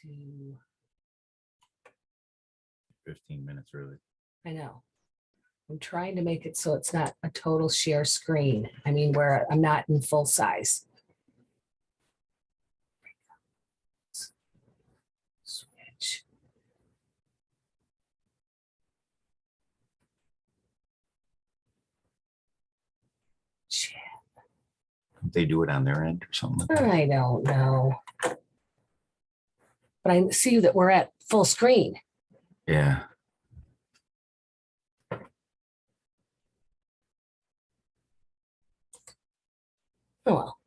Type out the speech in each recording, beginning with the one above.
to, 15 minutes early. I know. I'm trying to make it so it's not a total share screen. I mean, where I'm not in full size. Switch. Chat. They do it on their end or something like that. I don't know. But I see that we're at full screen. Yeah. Oh, well.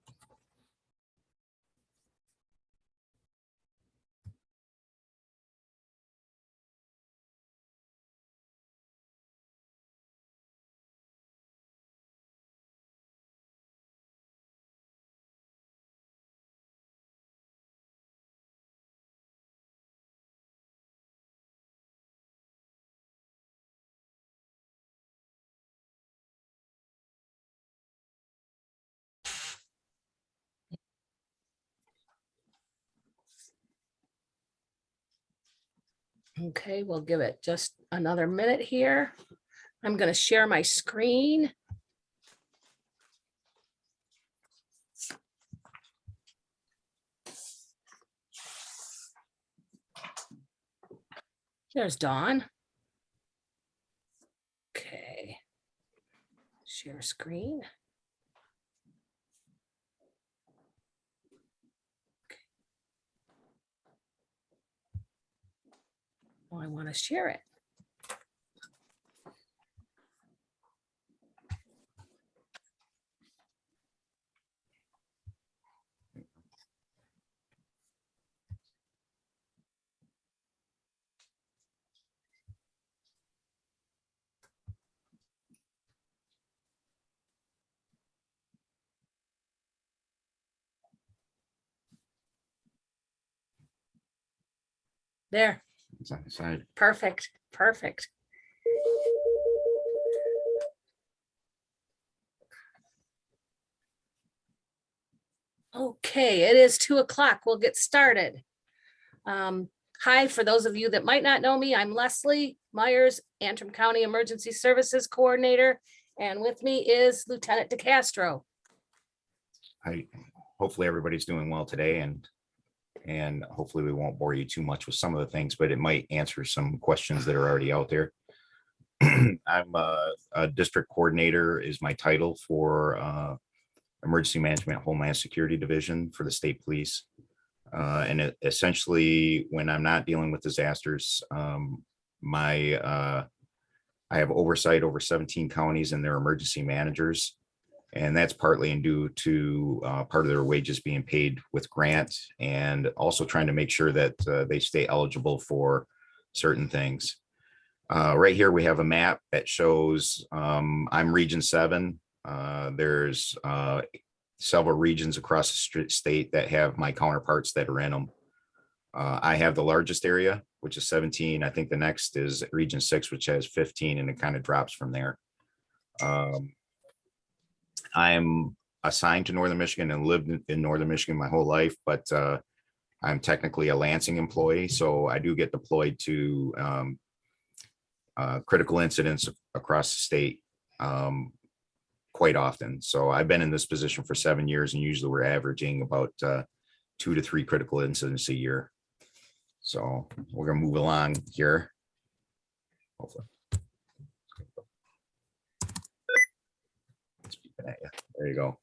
Okay, we'll give it just another minute here. I'm going to share my screen. There's Dawn. Okay. Share screen. Oh, I want to share it. There. It's on the side. Perfect. Perfect. Okay, it is 2:00. We'll get started. Hi, for those of you that might not know me, I'm Leslie Meyers, Antrim County Emergency Services Coordinator, and with me is Lieutenant DeCastro. Hopefully everybody's doing well today, and hopefully we won't bore you too much with some of the things, but it might answer some questions that are already out there. I'm a district coordinator is my title for Emergency Management Homeland Security Division for the state police. And essentially, when I'm not dealing with disasters, I have oversight over 17 counties and their emergency managers. And that's partly due to part of their wages being paid with grant, and also trying to make sure that they stay eligible for certain things. Right here, we have a map that shows I'm Region 7. There's several regions across the state that have my counterparts that are in them. I have the largest area, which is 17. I think the next is Region 6, which has 15, and it kind of drops from there. I'm assigned to Northern Michigan and lived in Northern Michigan my whole life, but I'm technically a Lansing employee, so I do get deployed to critical incidents across the state quite often. So I've been in this position for 7 years, and usually we're averaging about 2 to 3 critical incidents a year. So we're gonna move along here. Hopefully. There you go.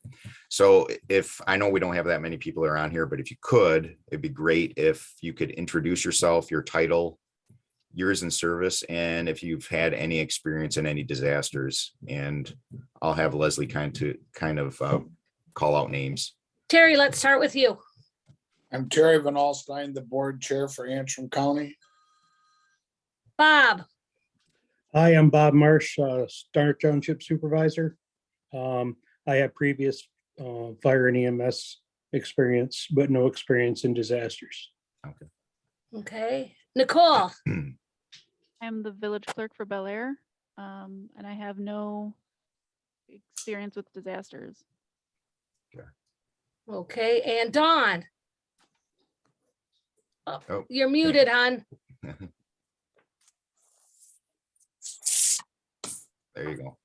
So if I know we don't have that many people around here, but if you could, it'd be great if you could introduce yourself, your title, years in service, and if you've had any experience in any disasters. And I'll have Leslie kind of call out names. Terry, let's start with you. I'm Terry Van Alstyne, the board chair for Antrim County. Bob. Hi, I'm Bob Marsh, Starner Township Supervisor. I have previous fire and EMS experience, but no experience in disasters. Okay. Okay. Nicole. I'm the village clerk for Bel Air, and I have no experience with disasters. Okay. And Dawn. Oh, You're muted, hon. there you go.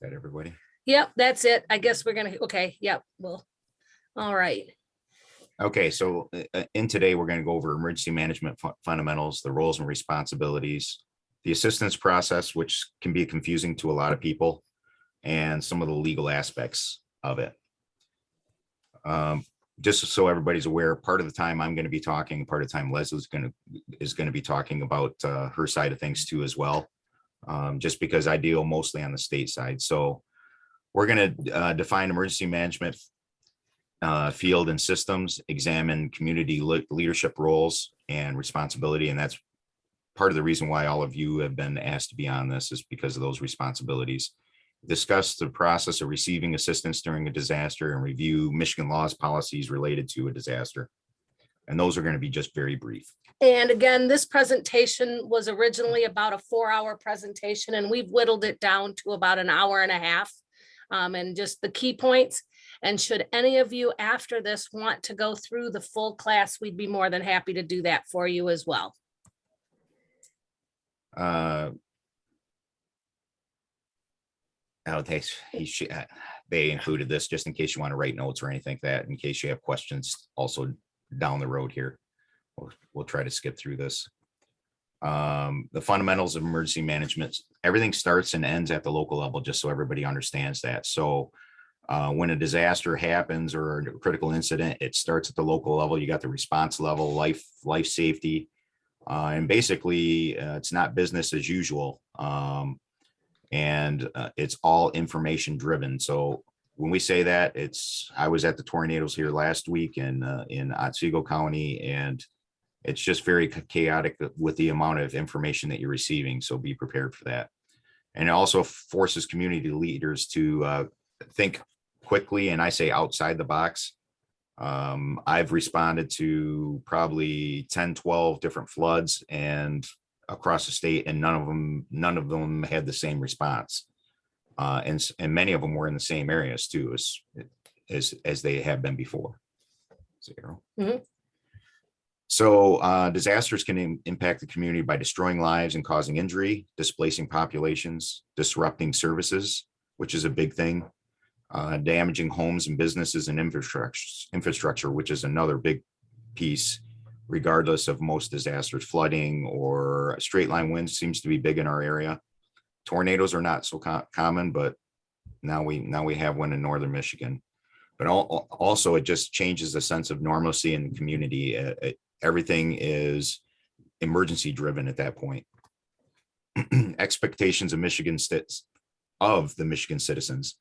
That everybody? Yep, that's it. I guess we're gonna, okay, yep, well, all right. Okay, so in today, we're going to go over emergency management fundamentals, the roles and responsibilities, the assistance process, which can be confusing to a lot of people, and some of the legal aspects of it. Just so everybody's aware, part of the time I'm going to be talking, part of the time Leslie's going to be talking about her side of things too as well, just because I deal mostly on the state side. So we're going to define emergency management field and systems, examine community leadership roles and responsibility. And that's part of the reason why all of you have been asked to be on this, is because of those responsibilities. Discuss the process of receiving assistance during a disaster and review Michigan laws, policies related to a disaster. And those are going to be just very brief. And again, this presentation was originally about a 4-hour presentation, and we've whittled it down to about an hour and a half. And just the key points. And should any of you after this want to go through the full class, we'd be more than happy to do that for you as well. They included this just in case you want to write notes or anything like that, in case you have questions also down the road here. We'll try to skip through this. The fundamentals of emergency management, everything starts and ends at the local level, just so everybody understands that. So when a disaster happens or a critical incident, it starts at the local level. You got the response level, life safety, and basically it's not business as usual. And it's all information driven. So when we say that, I was at the tornadoes here last week in Otsego County, and it's just very chaotic with the amount of information that you're receiving. So be prepared for that. And it also forces community leaders to think quickly, and I say outside the box. I've responded to probably 10, 12 different floods and across the state, and none of them had the same response. And many of them were in the same areas too, as they have been before. Mm-hmm. So disasters can impact the community by destroying lives and causing injury, displacing populations, disrupting services, which is a big thing, damaging homes and businesses and infrastructure, which is another big piece, regardless of most disasters. Flooding or straight line winds seems to be big in our area. Tornadoes are not so common, but now we have one in northern Michigan. But also it just changes the sense of normalcy in the community. Everything is emergency driven at that point. Expectations of the Michigan citizens.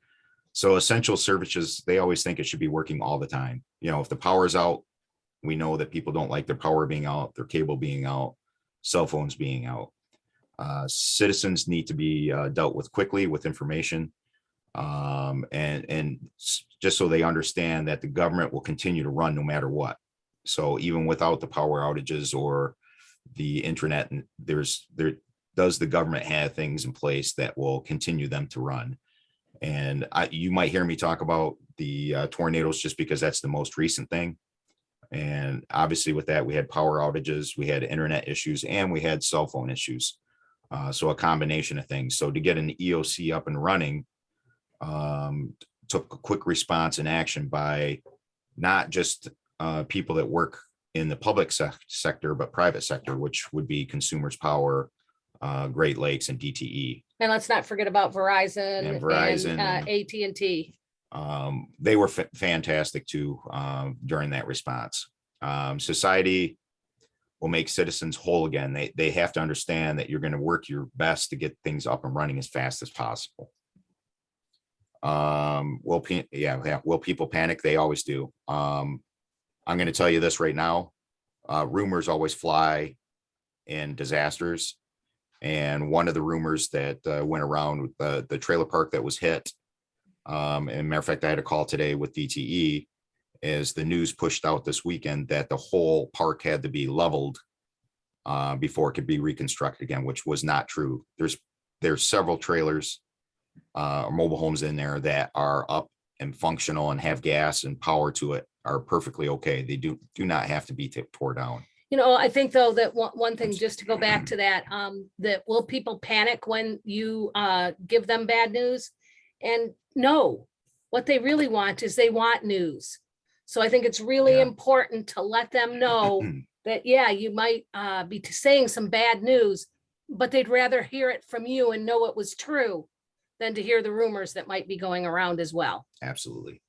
So essential services, they always think it should be working all the time. You know, if the power's out, we know that people don't like their power being out, their cable being out, cell phones being out. Citizens need to be dealt with quickly with information, and just so they understand that the government will continue to run no matter what. So even without the power outages or the internet, does the government have things in place that will continue them to run? And you might hear me talk about the tornadoes just because that's the most recent thing. And obviously with that, we had power outages, we had internet issues, and we had cell phone issues. So a combination of things. So to get an EOC up and running, took a quick response and action by not just people that work in the public sector, but private sector, which would be Consumers Power, Great Lakes, and DTE. And let's not forget about Verizon And AT&T. They were fantastic too during that response. Society will make citizens whole again. They have to understand that you're going to work your best to get things up and running as fast as possible. Will people panic? They always do. I'm going to tell you this right now. Rumors always fly in disasters. And one of the rumors that went around with the trailer park that was hit, and matter of fact, I had a call today with DTE, is the news pushed out this weekend that the whole park had to be leveled before it could be reconstructed again, which was not true. There's there's several trailers, or mobile homes in there that are up and functional and have gas and power to it, are perfectly okay. They do not have to be tore down. You know, I think though that one thing, just to go back to that, that will people panic when you give them bad news? And no, what they really want is they want news. So I think it's really Yeah. important to let them know that, yeah, you might be saying some bad news, but they'd rather hear it from you and know it was true than to hear the rumors that might be going around as well. Absolutely.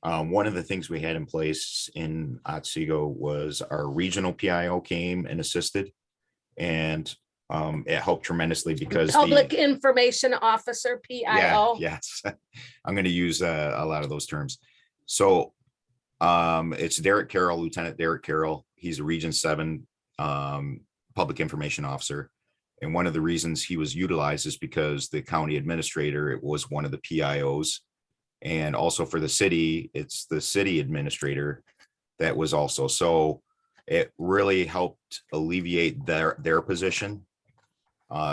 One of the things we had in place in Otsego was our regional PIO came and assisted, and it helped tremendously because Public Information Officer, PIO. yes, I'm going to use a lot of those terms. So it's Derek Carroll, Lieutenant Derek Carroll. He's a Region 7 Public Information Officer. And one of the reasons he was utilized is because the county administrator, it was one of the PIOs. And also for the city, it's the city administrator that was also. So it really helped alleviate their position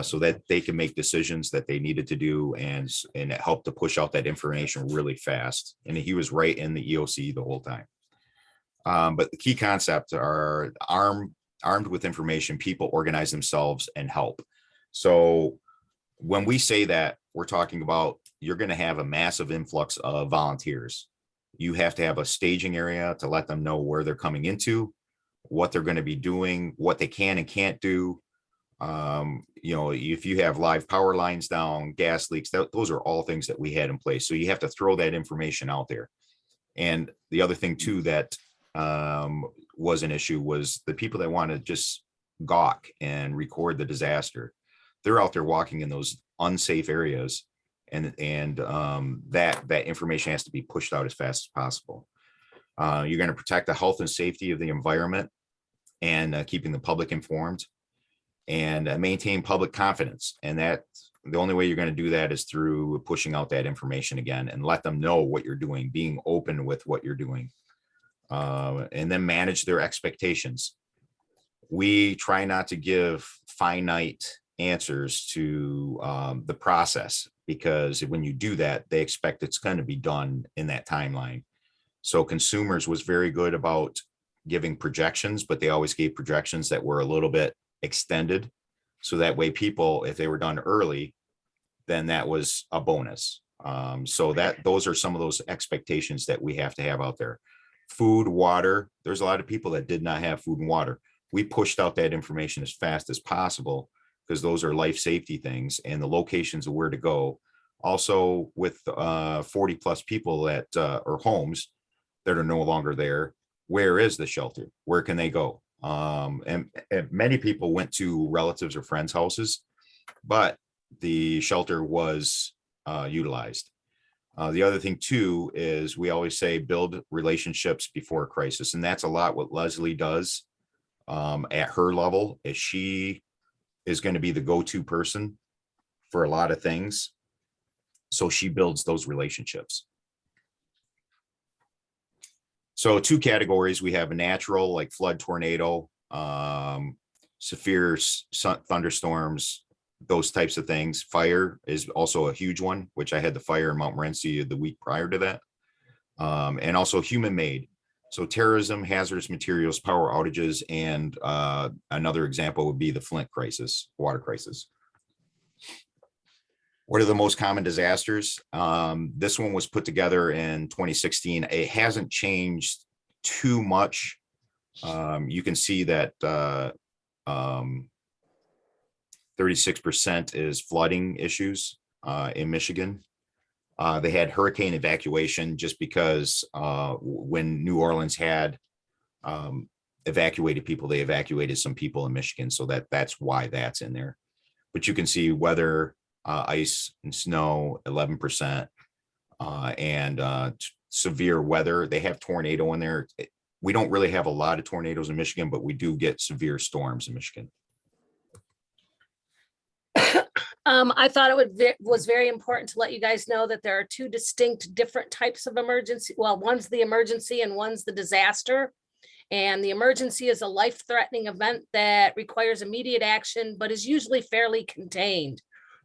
so that they can make decisions that they needed to do. And it helped to push out that information really fast. And he was right in the EOC the whole time. But the key concepts are armed with information, people organize themselves and help. So when we say that, we're talking about you're going to have a massive influx of volunteers. You have to have a staging area to let them know where they're coming into, what they're going to be doing, what they can and can't do. You know, if you have live power lines down, gas leaks, those are all things that we had in place. So you have to throw that information out there. And the other thing too that was an issue was the people that want to just gawk and record the disaster. They're out there walking in those unsafe areas, and that information has to be pushed out as fast as possible. You're going to protect the health and safety of the environment and keeping the public informed, and maintain public confidence. And that the only way you're going to do that is through pushing out that information again and let them know what you're doing, being open with what you're doing, and then manage their expectations. We try not to give finite answers to the process, because when you do that, they expect it's going to be done in that timeline. So consumers was very good about giving projections, but they always gave projections that were a little bit extended. So that way people, if they were done early, then that was a bonus. So those are some of those expectations that we have to have out there. Food, water, there's a lot of people that did not have food and water. We pushed out that information as fast as possible, because those are life safety things and the locations of where to go. Also with 40 plus people that or homes that are no longer there, where is the shelter? Where can they go? And many people went to relatives or friends' houses, but the shelter was utilized. The other thing too is we always say build relationships before a crisis, and that's a lot what Leslie does at her level. Is she is going to be the go-to person for a lot of things, so she builds those relationships. So 2 categories, we have a natural, like flood, tornado, severe thunderstorms, those types of things. Fire is also a huge one, which I had the fire in Mount Morency the week prior to that. And also human made. So terrorism, hazardous materials, power outages, and another example would be the Flint crisis, water crisis. What are the most common disasters? This one was put together in 2016. It hasn't changed too much. You can see that 36% is flooding issues in Michigan. They had hurricane evacuation just because when New Orleans had evacuated people, they evacuated some people in Michigan. So that's why that's in there. But you can see weather, ice and snow, 11%, and severe weather. They have tornado in there. We don't really have a lot of tornadoes in Michigan, but we do get severe storms in Michigan. I thought it was very important to let you guys know that there are 2 distinct different types of emergency. Well, one's the emergency and one's the disaster. And the emergency is a life-threatening event that requires immediate action, but is usually fairly contained.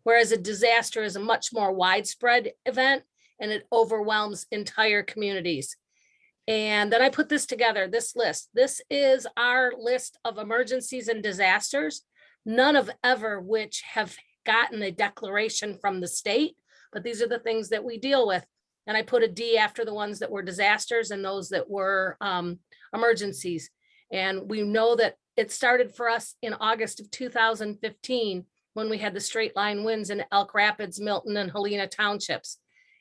whereas a disaster is a much more widespread event and it overwhelms entire communities. And then I put this together, this list. This is our list of emergencies and disasters, none of ever which have gotten a declaration from the state, but these are the things that we deal with. And I put a D after the ones that were disasters and those that were emergencies. And we know that it started for us in August of 2015 when we had the straight line winds in Elk Rapids, Milton, and Helena townships.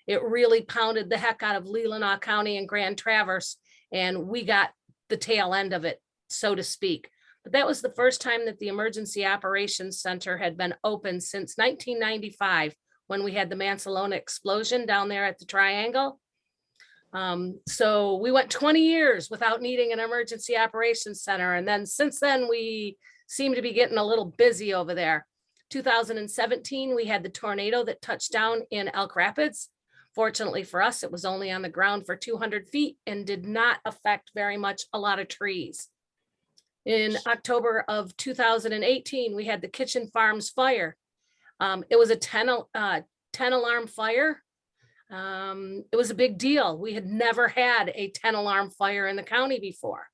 It really pounded the heck out of Leelanau County and Grand Traverse, and we got the tail end of it, so to speak. But that was the first time that the Emergency Operations Center had been open since 1995, when we had the Mansalona explosion down there at the Triangle. So we went 20 years without needing an Emergency Operations Center. And then since then, we seem to be getting a little busy over there. 2017, we had the tornado that touched down in Elk Rapids. Fortunately for us, it was only on the ground for 200 feet and did not affect very much a lot of trees. In October of 2018, we had the Kitchen Farms fire. It was a 10 alarm fire. It was a big deal. We had never had a 10 alarm fire in the county before.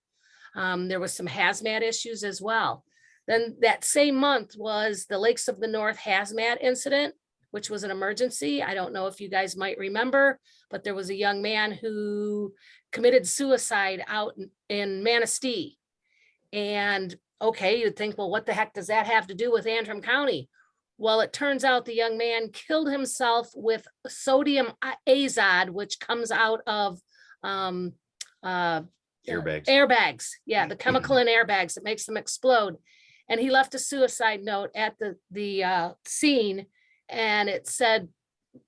There was some hazmat issues as well. Then that same month was the Lakes of the North hazmat incident, which was an emergency. I don't know if you guys might remember, but there was a young man who committed suicide out in Manistee. And okay, you'd think, well, what the heck does that have to do with Antrim County? Well, it turns out the young man killed himself with sodium azide, which comes out of airbags. Yeah, the chemical in airbags that makes them explode. And he left a suicide note at the scene, and it said,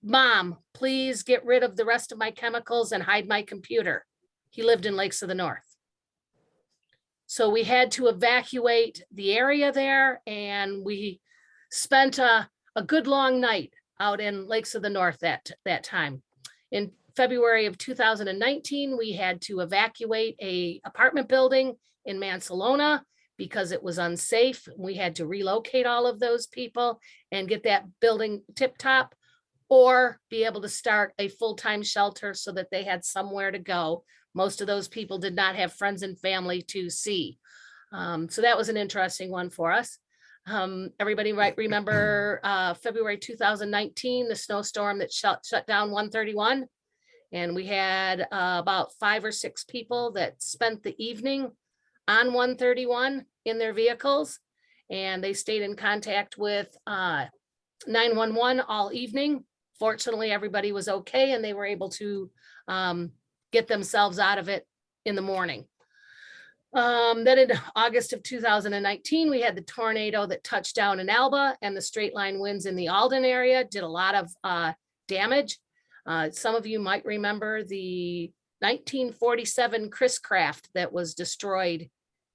"Mom, please get rid of the rest of my chemicals and hide my computer." He lived in Lakes of the North. So we had to evacuate the area there, and we spent a good long night out in Lakes of the North that time. In February of 2019, we had to evacuate a apartment building in Mansalona because it was unsafe. We had to relocate all of those people and get that building tip top, or be able to start a full-time shelter so that they had somewhere to go. Most of those people did not have friends and family to see. So that was an interesting one for us. Everybody might remember February 2019, the snowstorm that shut down 131. And we had about 5 or 6 people that spent the evening on 131 in their vehicles. And they stayed in contact with 911 all evening. Fortunately, everybody was okay and they were able to get themselves out of it in the morning. Then in August of 2019, we had the tornado that touched down in Alba, and the straight line winds in the Alden area did a lot of damage. Some of you might remember the 1947 Chris Craft that was destroyed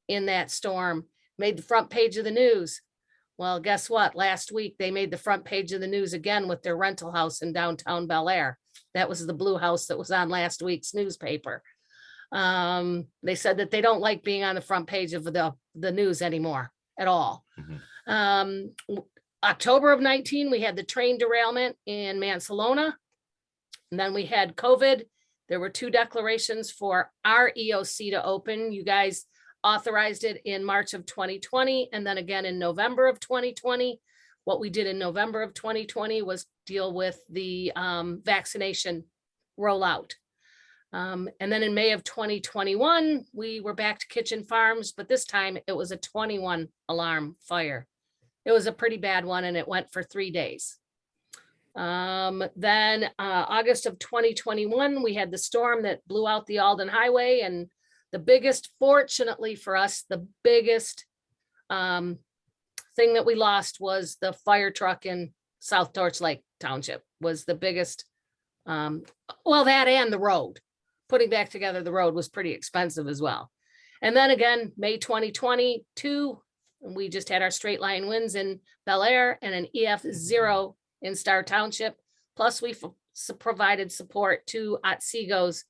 in that storm, made the front page of the news. Well, guess what? Last week, they made the front page of the news again with their rental house in downtown Bel Air. That was the blue house that was on last week's newspaper. They said that they don't like being on the front page of the news anymore at all. October of 19, we had the train derailment in Mansalona. And then we had COVID. There were 2 declarations for our EOC to open. You guys authorized it in March of 2020, and then again in November of 2020. What we did in November of 2020 was deal with the vaccination rollout. And then in May of 2021, we were back to Kitchen Farms, but this time it was a 21 alarm fire. It was a pretty bad one, and it went for 3 days. Then August of 2021, we had the storm that blew out the Alden Highway, and the biggest, fortunately for us, the biggest thing that we lost was the fire truck in South Torch Lake Township was the biggest. Well, that and the road. Putting back together the road was pretty expensive as well. And then again, May 2022, we just had our straight line winds in Bel Air and an EF0 in Star Township. Plus we provided support to Otsiego's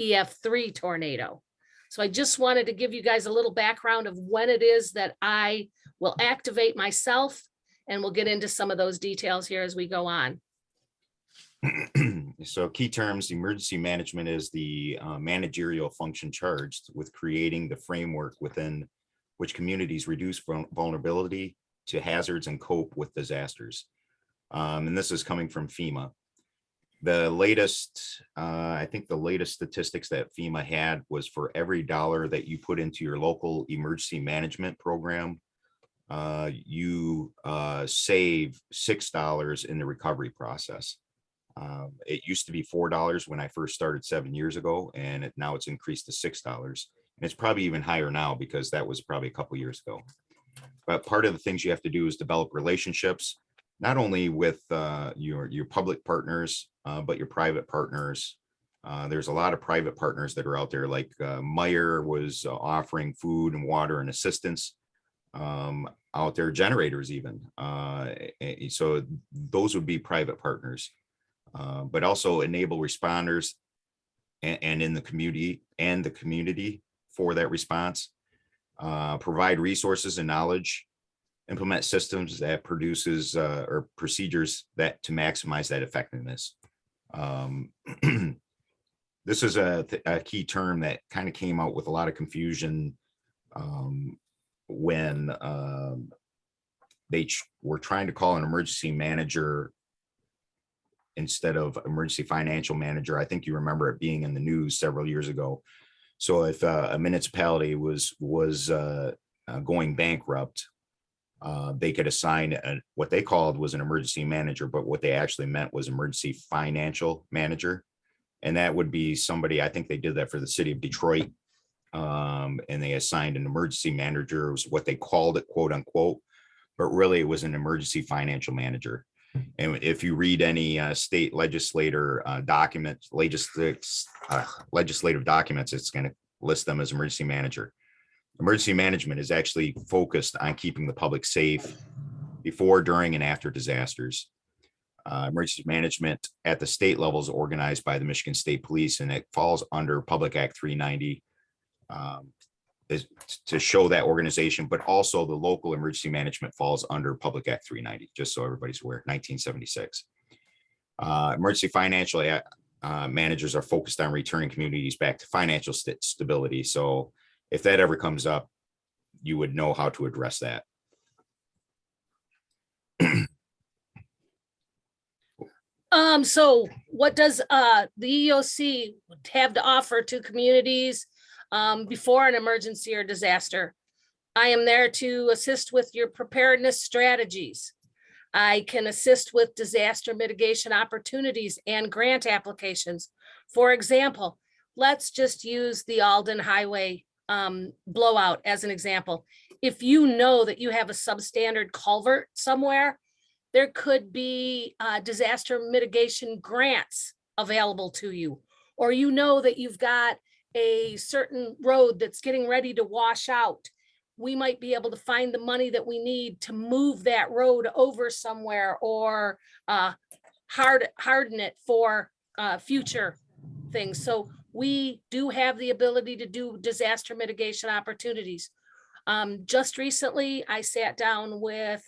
EF3 tornado. So I just wanted to give you guys a little background of when it is that I will activate myself And we'll get into some of those details here as we go on. So key terms, emergency management is the managerial function charged with creating the framework within which communities reduce vulnerability to hazards and cope with disasters. And this is coming from FEMA. The latest, I think the latest statistics that FEMA had was for every dollar that you put into your local emergency management program, you save $6 in the recovery process. It used to be $4 when I first started 7 years ago, and now it's increased to $6. And it's probably even higher now because that was probably a couple years ago. But part of the things you have to do is develop relationships, not only with your public partners, but your private partners. There's a lot of private partners that are out there, like Meyers was offering food and water and assistance out there, generators even. So those would be private partners. But also enable responders and in the community for that response, provide resources and knowledge, implement systems that produces or procedures that to maximize that effectiveness. This is a key term that kind of came out with a lot of confusion when they were trying to call an emergency manager instead of emergency financial manager. I think you remember it being in the news several years ago. So if a municipality was going bankrupt, they could assign what they called was an emergency manager, but what they actually meant was emergency financial manager. And that would be somebody, I think they did that for the city of Detroit. And they assigned an emergency manager, was what they called it, quote unquote, but really it was an emergency financial manager. And if you read any state legislative documents, it's going to list them as emergency manager. Emergency management is actually focused on keeping the public safe before, during, and after disasters. Emergency management at the state level is organized by the Michigan State Police, and it falls under Public Act 390 is to show that organization, but also the local emergency management falls under Public Act 390, just so everybody's aware, 1976. Emergency financial managers are focused on returning communities back to financial stability. So if that ever comes up, you would know how to address that. So what does the EOC have to offer to communities before an emergency or disaster? I am there to assist with your preparedness strategies. I can assist with disaster mitigation opportunities and grant applications. For example, let's just use the Alden Highway blowout as an example. If you know that you have a substandard culvert somewhere, there could be disaster mitigation grants available to you, or you know that you've got a certain road that's getting ready to wash out. We might be able to find the money that we need to move that road over somewhere, or harden it for future things. So we do have the ability to do disaster mitigation opportunities. Just recently, I sat down with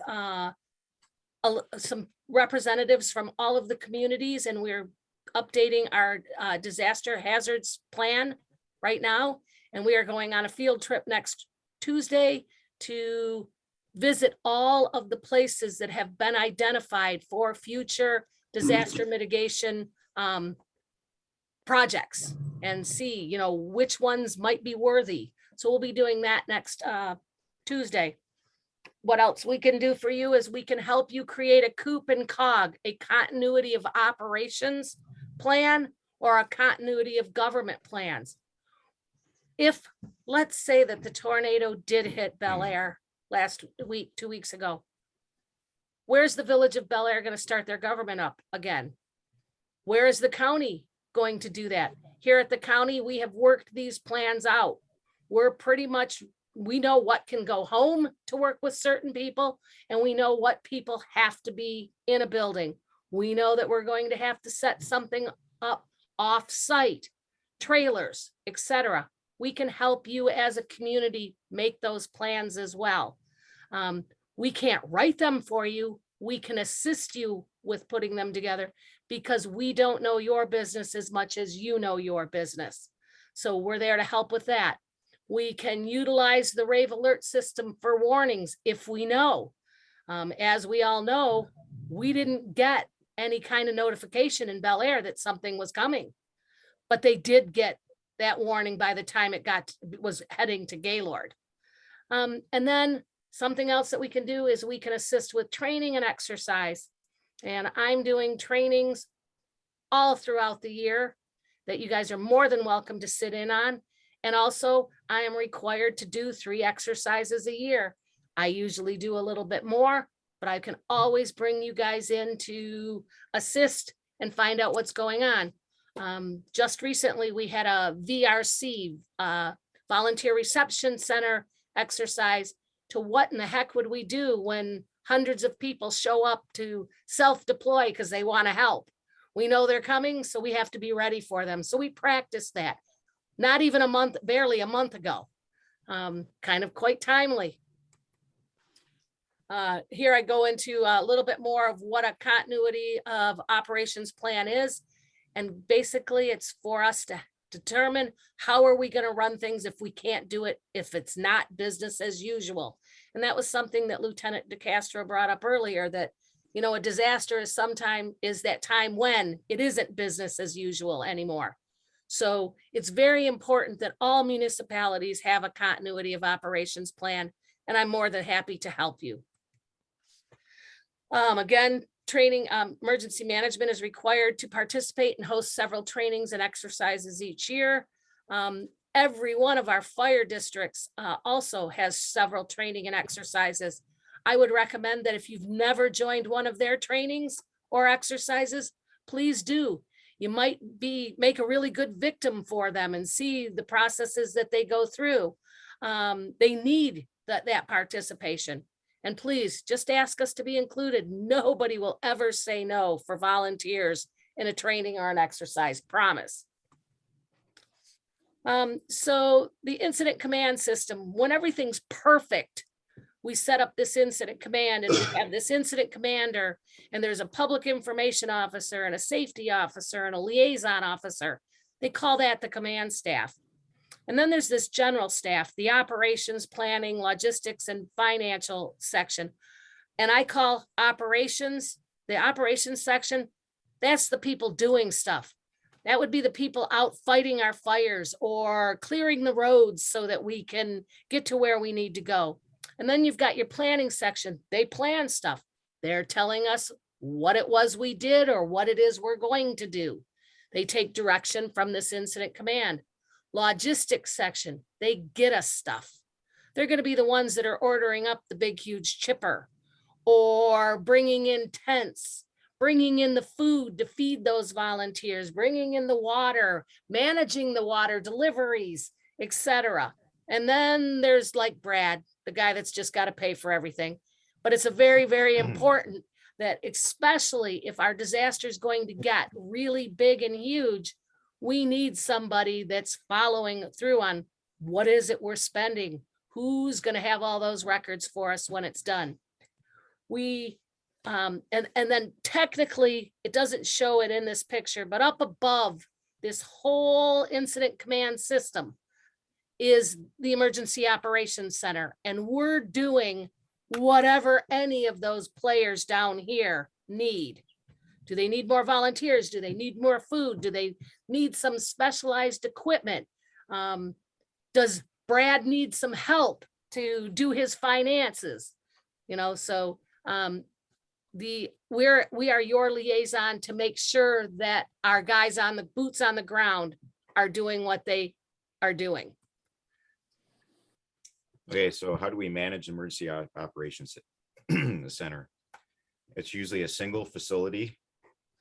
some representatives from all of the communities, and we're updating our disaster hazards plan right now. And we are going on a field trip next Tuesday to visit all of the places that have been identified for future disaster mitigation projects, and see, you know, which ones might be worthy. So we'll be doing that next Tuesday. What else we can do for you is we can help you create a COOP and COG, a continuity of operations plan, or a continuity of government plans. If, let's say that the tornado did hit Bel Air last week, 2 weeks ago, where's the village of Bel Air going to start their government up again? Where is the county going to do that? Here at the county, we have worked these plans out. We're pretty much, we know what can go home to work with certain people, and we know what people have to be in a building. We know that we're going to have to set something up off-site, trailers, etc. We can help you as a community make those plans as well. We can't write them for you. We can assist you with putting them together because we don't know your business as much as you know your business. So we're there to help with that. We can utilize the Rave Alert system for warnings if we know. As we all know, we didn't get any kind of notification in Bel Air that something was coming, but they did get that warning by the time it was heading to Gaylord. And then something else that we can do is we can assist with training and exercise. And I'm doing trainings all throughout the year that you guys are more than welcome to sit in on. And also I am required to do 3 exercises a year. I usually do a little bit more, but I can always bring you guys in to assist and find out what's going on. Just recently, we had a VRC, Volunteer Reception Center exercise to what in the heck would we do when hundreds of people show up to self-deploy because they want to help. We know they're coming, so we have to be ready for them. So we practiced that, not even a month, barely a month ago. Kind of quite timely. Here I go into a little bit more of what a continuity of operations plan is. And basically it's for us to determine how are we going to run things if we can't do it, if it's not business as usual. And that was something that Lieutenant DeCastro brought up earlier, that, you know, a disaster is that time when it isn't business as usual anymore. So it's very important that all municipalities have a continuity of operations plan, and I'm more than happy to help you. Again, training, emergency management is required to participate and host several trainings and exercises each year. Every one of our fire districts also has several training and exercises. I would recommend that if you've never joined one of their trainings or exercises, please do. You might make a really good victim for them and see the processes that they go through. They need that participation. And please just ask us to be included. Nobody will ever say no for volunteers in a training or an exercise, promise. So the incident command system, when everything's perfect, we set up this incident command and we have this incident commander, and there's a public information officer and a safety officer and a liaison officer. They call that the command staff. And then there's this general staff, the operations, planning, logistics, and financial section. And I call operations, the operations section, that's the people doing stuff. That would be the people out fighting our fires or clearing the roads so that we can get to where we need to go. And then you've got your planning section. They plan stuff. They're telling us what it was we did or what it is we're going to do. They take direction from this incident command. Logistics section, they get us stuff. They're going to be the ones that are ordering up the big, huge chipper or bringing in tents, bringing in the food to feed those volunteers, bringing in the water, managing the water deliveries, etc. And then there's like Brad, the guy that's just got to pay for everything. But it's a very, very important that, especially if our disaster is going to get really big and huge, we need somebody that's following through on what is it we're spending, who's going to have all those records for us when it's done. We and then technically it doesn't show it in this picture, but up above this whole incident command system is the Emergency Operations Center, and we're doing whatever any of those players down here need. Do they need more volunteers? Do they need more food? Do they need some specialized equipment? Does Brad need some help to do his finances? You know, so we are your liaison to make sure that our guys on the boots on the ground are doing what they are doing. Okay, so how do we manage emergency operations center? It's usually a single facility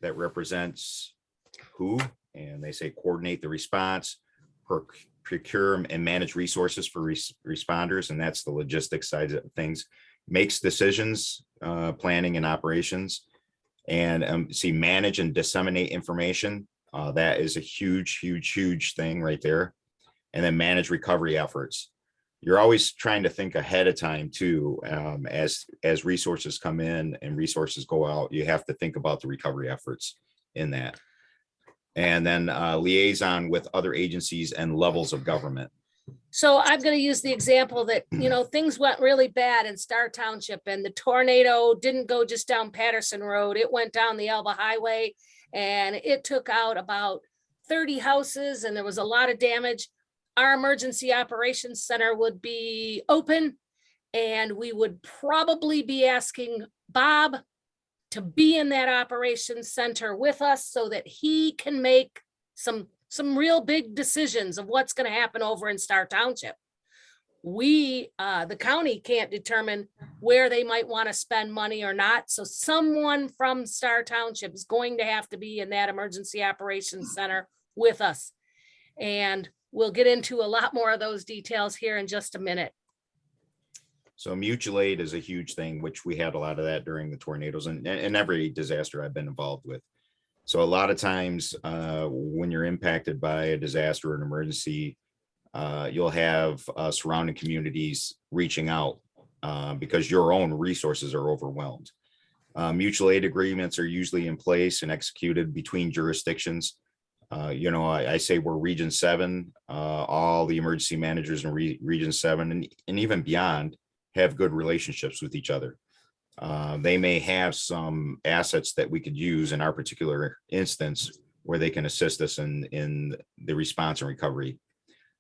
that represents who, and they say coordinate the response, procure and manage resources for responders, and that's the logistics side of things, makes decisions, planning and operations, and manage and disseminate information. That is a huge thing right there. And then manage recovery efforts. you're always trying to think ahead of time too. As resources come in and resources go out, you have to think about the recovery efforts in that. And then liaison with other agencies and levels of government. So I'm going to use the example that, things went really bad in Star Township and the tornado didn't go just down Patterson Road. It went down the Elba Highway and it took out about 30 houses and there was a lot of damage. Our emergency operations center would be open and we would probably be asking Bob to be in that operations center with us so that he can make some real big decisions of what's going to happen over in Star Township. We, the county can't determine where they might want to spend money or not. So someone from Star Township is going to have to be in that emergency operations center with us. And we'll get into a lot more of those details here in just a minute. So mutual aid is a huge thing, which we had a lot of that during the tornadoes and every disaster I've been involved with. So a lot of times when you're impacted by a disaster or an emergency, you'll have surrounding communities reaching out because your own resources are overwhelmed. Mutual aid agreements are usually in place and executed between jurisdictions. I say we're Region 7, all the emergency managers in Region 7 and even beyond have good relationships with each other. They may have some assets that we could use in our particular instance where they can assist us in the response and recovery.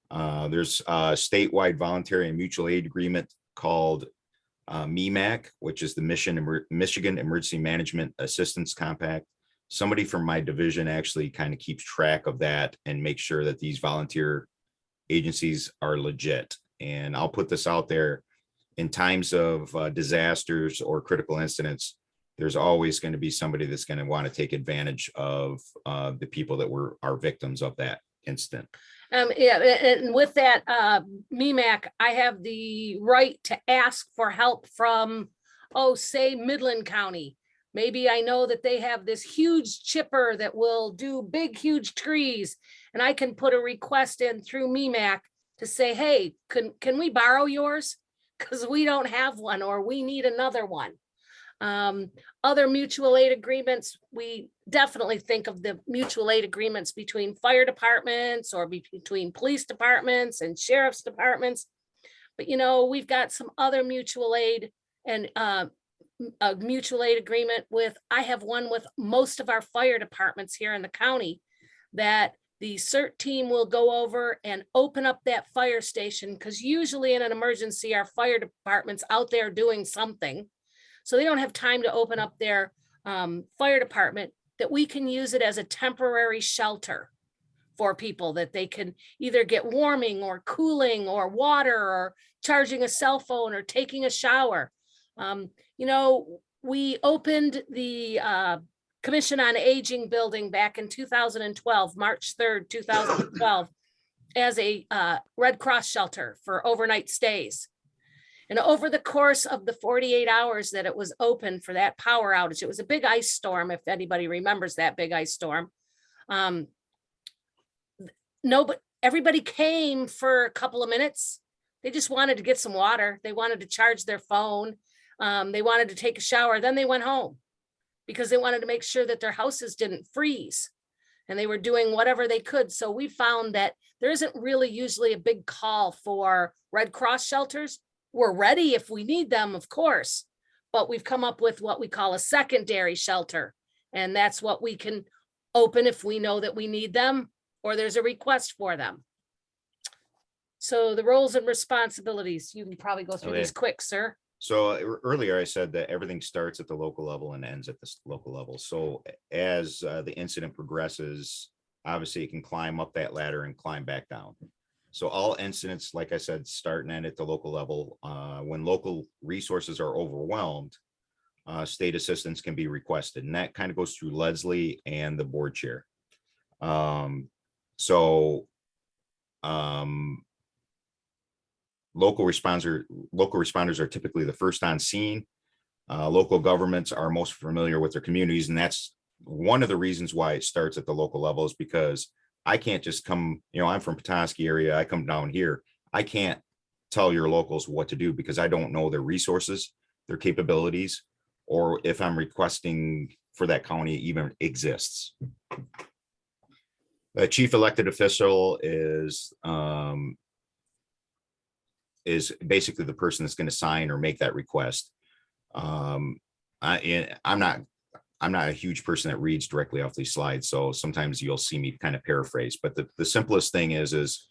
There's a statewide voluntary and mutual aid agreement called MEMAC, which is the Michigan Emergency Management Assistance Compact. Somebody from my division actually kind of keeps track of that and makes sure that these volunteer agencies are legit. And I'll put this out there. In times of disasters or critical incidents, there's always going to be somebody that's going to want to take advantage of the people that are victims of that incident. And with that MEMAC, I have the right to ask for help from, say Midland County. Maybe I know that they have this huge chipper that will do big, huge trees. And I can put a request in through MEMAC to say, hey, can we borrow yours? Because we don't have one or we need another one. Other mutual aid agreements, we definitely think of the mutual aid agreements between fire departments or between police departments and sheriff's departments. But, we've got some other mutual aid and a mutual aid agreement with, I have one with most of our fire departments here in the county that the CERT team will go over and open up that fire station because usually in an emergency, our fire department's out there doing something. So they don't have time to open up their fire department, that we can use it as a temporary shelter for people that they can either get warming or cooling or water or charging a cell phone or taking a shower. We opened the Commission on Aging building back in 2012, March 3rd, 2012, as a Red Cross shelter for overnight stays. And over the course of the 48 hours that it was open for that power outage, it was a big ice storm, if anybody remembers that big ice storm. But everybody came for a couple of minutes. They just wanted to get some water. They wanted to charge their phone. They wanted to take a shower. Then they went home because they wanted to make sure that their houses didn't freeze. And they were doing whatever they could. So we found that there isn't really usually a big call for Red Cross shelters. We're ready if we need them, of course, but we've come up with what we call a secondary shelter. And that's what we can open if we know that we need them or there's a request for them. So the roles and responsibilities, you can probably go through these quick, sir. So earlier I said that everything starts at the local level and ends at the local level. So as the incident progresses, obviously it can climb up that ladder and climb back down. So all incidents, like I said, start and end at the local level. When local resources are overwhelmed, state assistance can be requested. And that kind of goes through Leslie and the board chair. Local responders are typically the first on scene. Local governments are most familiar with their communities, and that's one of the reasons why it starts at the local level, is because I can't just come, I'm from Petoskey area, I come down here, I can't tell your locals what to do, because I don't know their resources, their capabilities, or if I'm requesting for that county even exists. The chief elected official is basically the person that's going to sign or make that request. I'm not a huge person that reads directly off these slides, so sometimes you'll see me kind of paraphrase, but the simplest thing is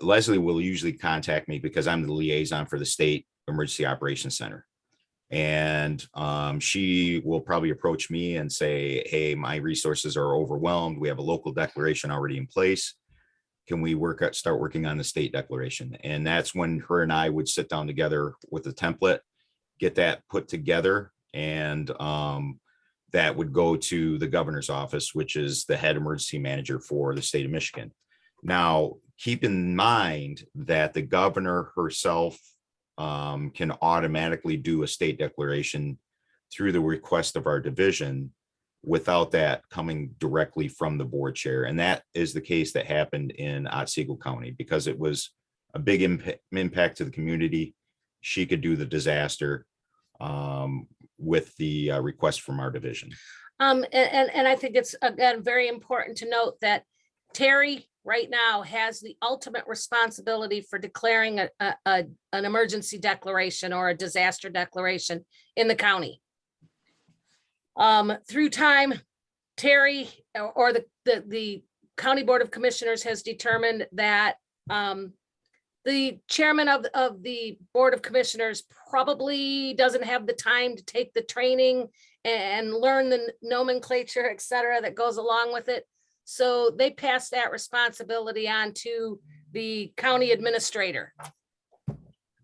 Leslie will usually contact me because I'm the liaison for the state emergency operations center. And she will probably approach me and say, hey, my resources are overwhelmed. We have a local declaration already in place. Can we start working on the state declaration? And that's when her and I would sit down together with a template, get that put together, and that would go to the governor's office, which is the head emergency manager for the state of Michigan. Now, keep in mind that the governor herself can automatically do a state declaration through the request of our division without that coming directly from the board chair. And that is the case that happened in Otsego County, because it was a big impact to the community. She could do the disaster with the request from our division. And I think it's, again, very important to note that Terry right now has the ultimate responsibility for declaring an emergency declaration or a disaster declaration in the county. Through time, Terry or the County Board of Commissioners has determined that the chairman of the Board of Commissioners probably doesn't have the time to take the training and learn the nomenclature, et cetera, that goes along with it. So they passed that responsibility on to the county administrator.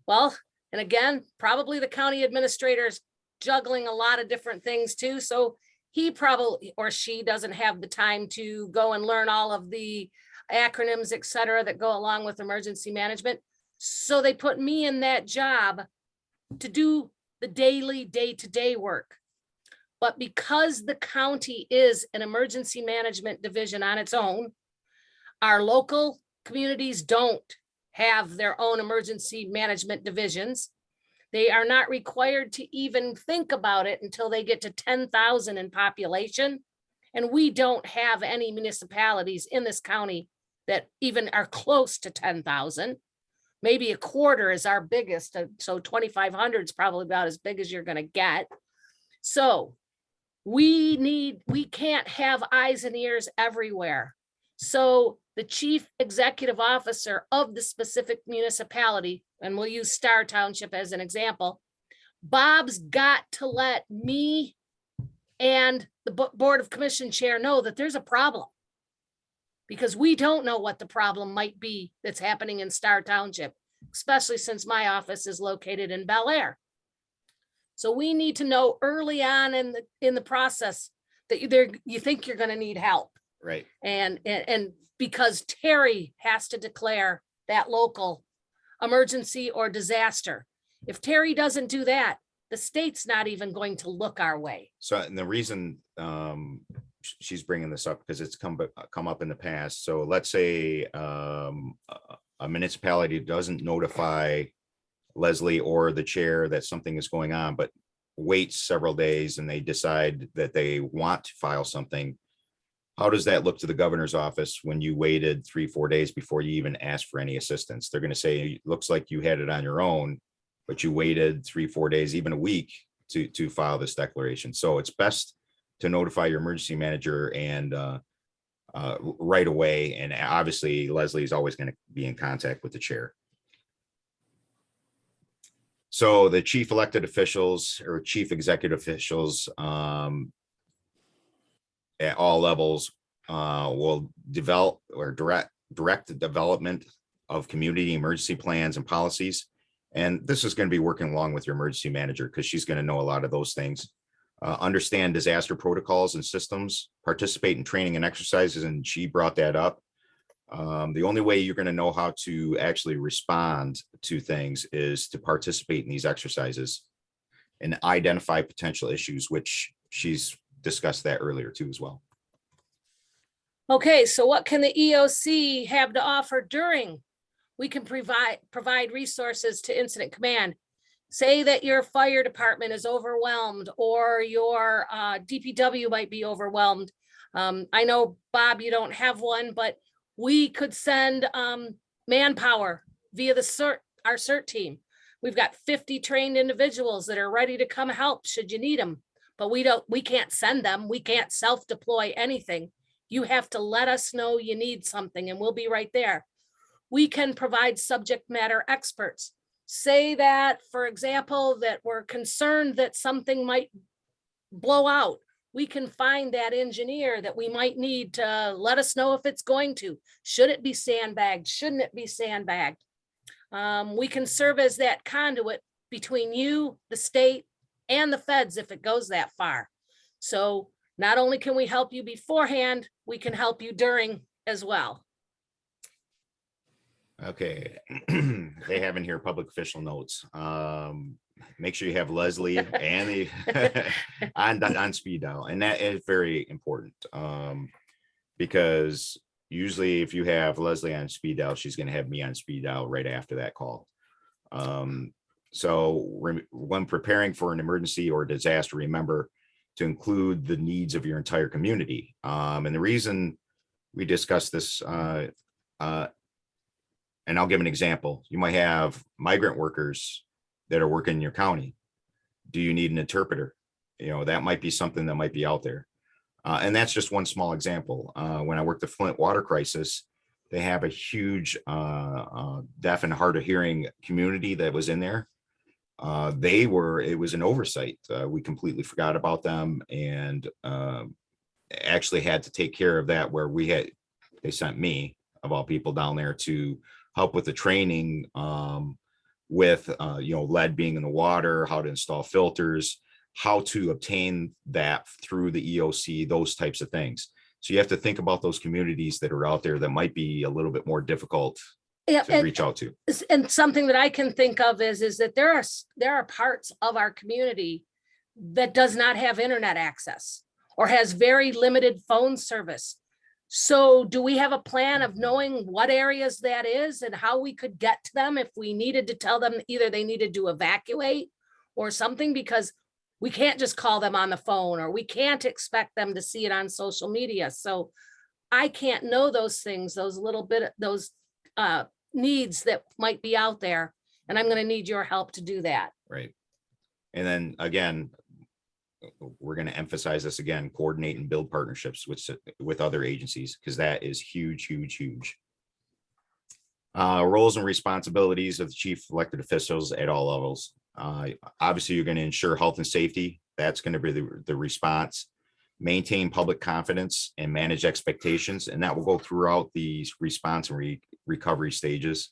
Well, and again, probably the county administrator is juggling a lot of different things too. So he probably, or she, doesn't have the time to go and learn all of the acronyms, et cetera, that go along with emergency management. So they put me in that job to do the daily, day-to-day work. But because the county is an emergency management division on its own, our local communities don't have their own emergency management divisions. They are not required to even think about it until they get to 10,000 in population. And we don't have any municipalities in this county that even are close to 10,000. Maybe a quarter is our biggest. So 2,500 is probably about as big as you're going to get. So we can't have eyes and ears everywhere. So the chief executive officer of the specific municipality, and we'll use Star Township as an example, Bob's got to let me and the Board of Commission chair know that there's a problem, because we don't know what the problem might be that's happening in Star Township, especially since my office is located in Bel Air. So we need to know early on in the process that you think you're going to need help. Right. And because Terry has to declare that local emergency or disaster. If Terry doesn't do that, the state's not even going to look our way. So, and the reason she's bringing this up, because it's come up in the past. So let's say a municipality doesn't notify Leslie or the chair that something is going on, but waits several days and they decide that they want to file something. How does that look to the governor's office when you waited 3-4 days before you even asked for any assistance? They're going to say, looks like you had it on your own, but you waited 3-4 days, even a week to file this declaration. So it's best to notify your emergency manager and right away. And obviously Leslie is always going to be in contact with the chair. So the chief elected officials or chief executive officials at all levels will develop or direct the development of community emergency plans and policies. And this is going to be working along with your emergency manager, because she's going to know a lot of those things. Understand disaster protocols and systems, participate in training and exercises. And she brought that up. The only way you're going to know how to actually respond to things is to participate in these exercises and identify potential issues, which she's discussed that earlier too as well. Okay, so what can the EOC have to offer during We can provide resources to incident command. Say that your fire department is overwhelmed or your DPW might be overwhelmed. I know, Bob, you don't have one, but we could send manpower via our CERT team. We've got 50 trained individuals that are ready to come help should you need them, but we can't send them. We can't self-deploy anything. You have to let us know you need something and we'll be right there. We can provide subject matter experts. Say that, for example, that we're concerned that something might blow out. We can find that engineer that we might need to let us know if it's going to. Should it be sandbagged? Shouldn't it be sandbagged? We can serve as that conduit between you, the state, and the feds if it goes that far. So not only can we help you beforehand, we can help you during as well. Okay, they have in here public official notes. Make sure you have Leslie and the on speed dial, and that is very important. Because usually if you have Leslie on speed dial, she's going to have me on speed dial right after that call. So when preparing for an emergency or disaster, remember to include the needs of your entire community. And the reason we discussed this, and I'll give an example. You might have migrant workers that are working in your county. Do you need an interpreter? You know, that might be something that might be out there. And that's just one small example. When I worked the Flint water crisis, they have a huge deaf and hard of hearing community that was in there. It was an oversight. We completely forgot about them and actually had to take care of that where they sent me, of all people, down there to help with the training with lead being in the water, how to install filters, how to obtain that through the EOC, those types of things. So you have to think about those communities that are out there that might be a little bit more difficult to reach out to. And something that I can think of is that there are parts of our community that does not have internet access or has very limited phone service. So do we have a plan of knowing what areas that is and how we could get to them if we needed to tell them either they needed to evacuate or something? Because we can't just call them on the phone, or we can't expect them to see it on social media. So I can't know those things, those needs that might be out there. And I'm going to need your help to do that. Right. And then again, we're going to emphasize this again, coordinate and build partnerships with other agencies, because that is huge, huge, huge. Roles and responsibilities of the chief elected officials at all levels. Obviously, you're going to ensure health and safety. That's going to be the response. Maintain public confidence and manage expectations. And that will go throughout these response and recovery stages.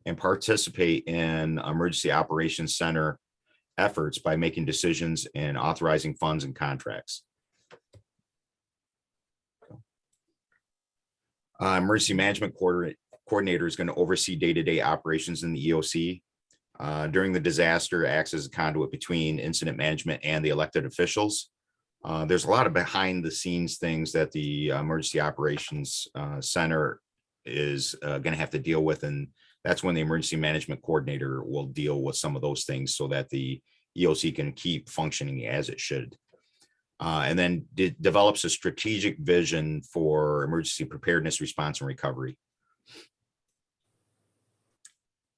And participate in emergency operations center efforts by making decisions and authorizing funds and contracts. Emergency management coordinator is going to oversee day-to-day operations in the EOC. During the disaster, acts as a conduit between incident management and the elected officials. There's a lot of behind the scenes things that the emergency operations center is going to have to deal with, and that's when the emergency management coordinator will deal with some of those things so that the EOC can keep functioning as it should. And then develops a strategic vision for emergency preparedness, response, and recovery.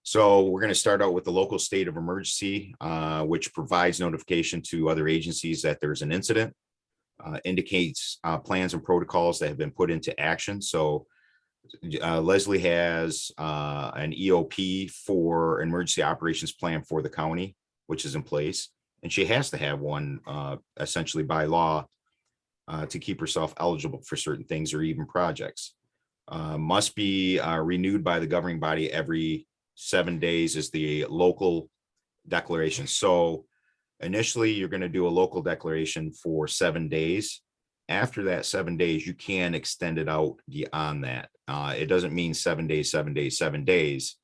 So we're going to start out with the local state of emergency, which provides notification to other agencies that there's an incident, indicates plans and protocols that have been put into action. So Leslie has an EOP for emergency operations plan for the county, which is in place. And she has to have one essentially by law to keep herself eligible for certain things or even projects. Must be renewed by the governing body every 7 days is the local declaration. So initially you're going to do a local declaration for 7 days. After that 7 days, you can extend it out beyond that. It doesn't mean 7 days, 7 days, 7 days.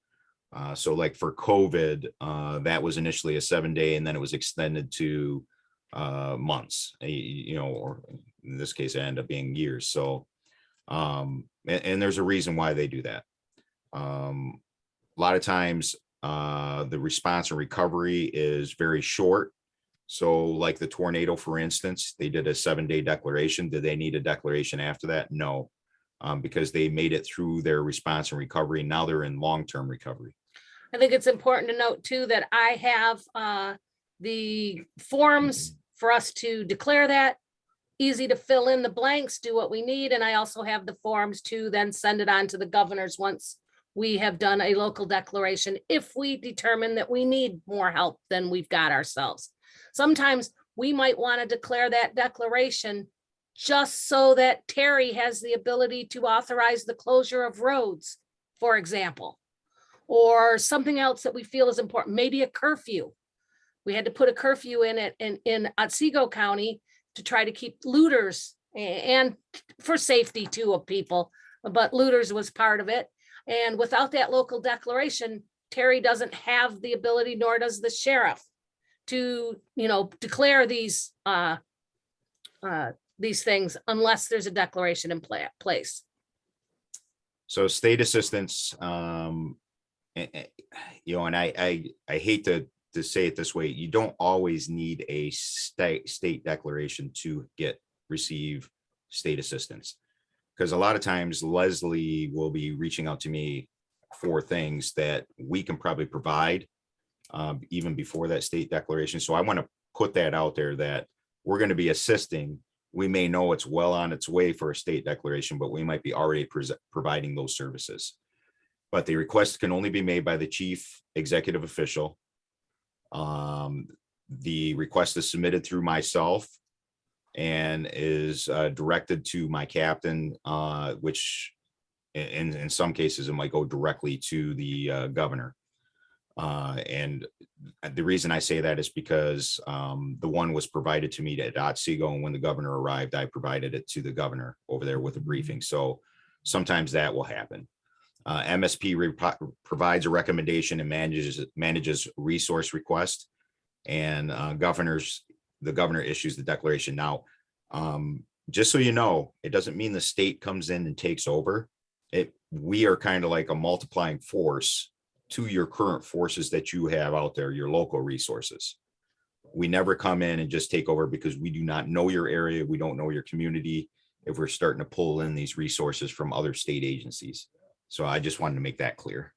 So like for COVID, that was initially a 7 day, and then it was extended to months, or in this case, it ended up being years. So, and there's a reason why they do that. lot of times the response and recovery is very short. So like the tornado, for instance, they did a 7-day declaration. Did they need a declaration after that? No, because they made it through their response and recovery. Now they're in long-term recovery. I think it's important to note too, that I have the forms for us to declare that. Easy to fill in the blanks, do what we need. And I also have the forms to then send it on to the governors once we have done a local declaration, if we determine that we need more help than we've got ourselves. Sometimes we might want to declare that declaration just so that Terry has the ability to authorize the closure of roads, for example, or something else that we feel is important, maybe a curfew. We had to put a curfew in it in Otsego County to try to keep looters and for safety too of people, but looters was part of it. And without that local declaration, Terry doesn't have the ability, nor does the sheriff, to, declare these things unless there's a declaration in place. So state assistance, and I hate to say it this way, you don't always need a state declaration to receive state assistance. Because a lot of times Leslie will be reaching out to me for things that we can probably provide even before that state declaration. So I want to put that out there that we're going to be assisting. We may know it's well on its way for a state declaration, but we might be already providing those services. But the request can only be made by the chief executive official. The request is submitted through myself and is directed to my captain, which in some cases it might go directly to the governor. And the reason I say that is because the one was provided to me at Otsego, and when the governor arrived, I provided it to the governor over there with a briefing. So sometimes that will happen. MSP provides a recommendation and manages resource request, and the governor issues the declaration. Now, just so you know, it doesn't mean the state comes in and takes over. We are kind of like a multiplying force to your current forces that you have out there, your local resources. We never come in and just take over because we do not know your area. We don't know your community if we're starting to pull in these resources from other state agencies. So I just wanted to make that clear.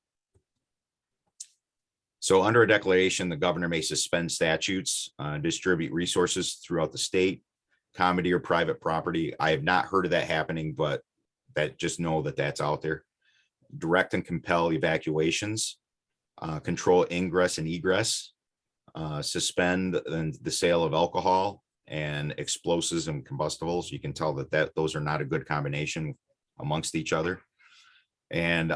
So under a declaration, the governor may suspend statutes, distribute resources throughout the state, comedy or private property. I have not heard of that happening, but just know that that's out there. Direct and compel evacuations, control ingress and egress, suspend the sale of alcohol and explosives and combustibles. You can tell that those are not a good combination amongst each other. And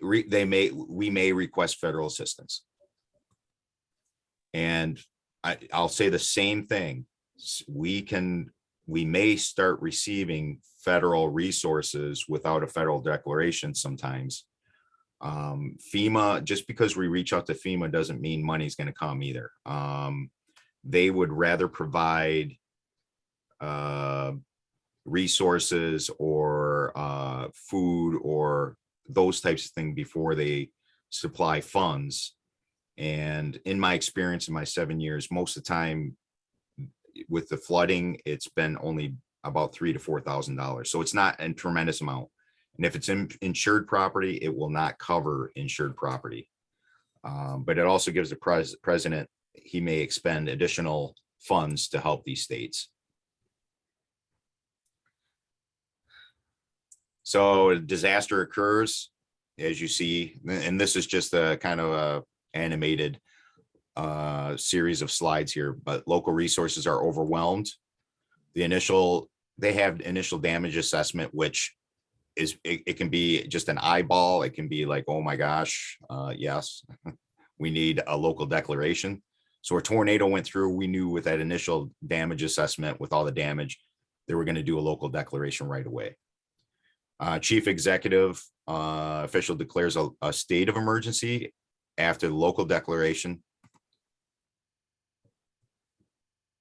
we may request federal assistance. And I'll say the same thing. We may start receiving federal resources without a federal declaration sometimes. FEMA, just because we reach out to FEMA doesn't mean money's going to come either. They would rather provide resources or food or those types of things before they supply funds. And in my experience in my 7 years, most of the time with the flooding, it's been only about $3,000 to $4,000. So it's not a tremendous amount. And if it's insured property, it will not cover insured property. But it also gives the president, he may expend additional funds to help these states. So a disaster occurs, as you see, and this is just a kind of a animated series of slides here, but local resources are overwhelmed. They have initial damage assessment, which is, it can be just an eyeball. It can be like, oh my gosh, yes, we need a local declaration. So a tornado went through, we knew with that initial damage assessment, with all the damage, they were going to do a local declaration right away. Chief executive official declares a state of emergency after the local declaration.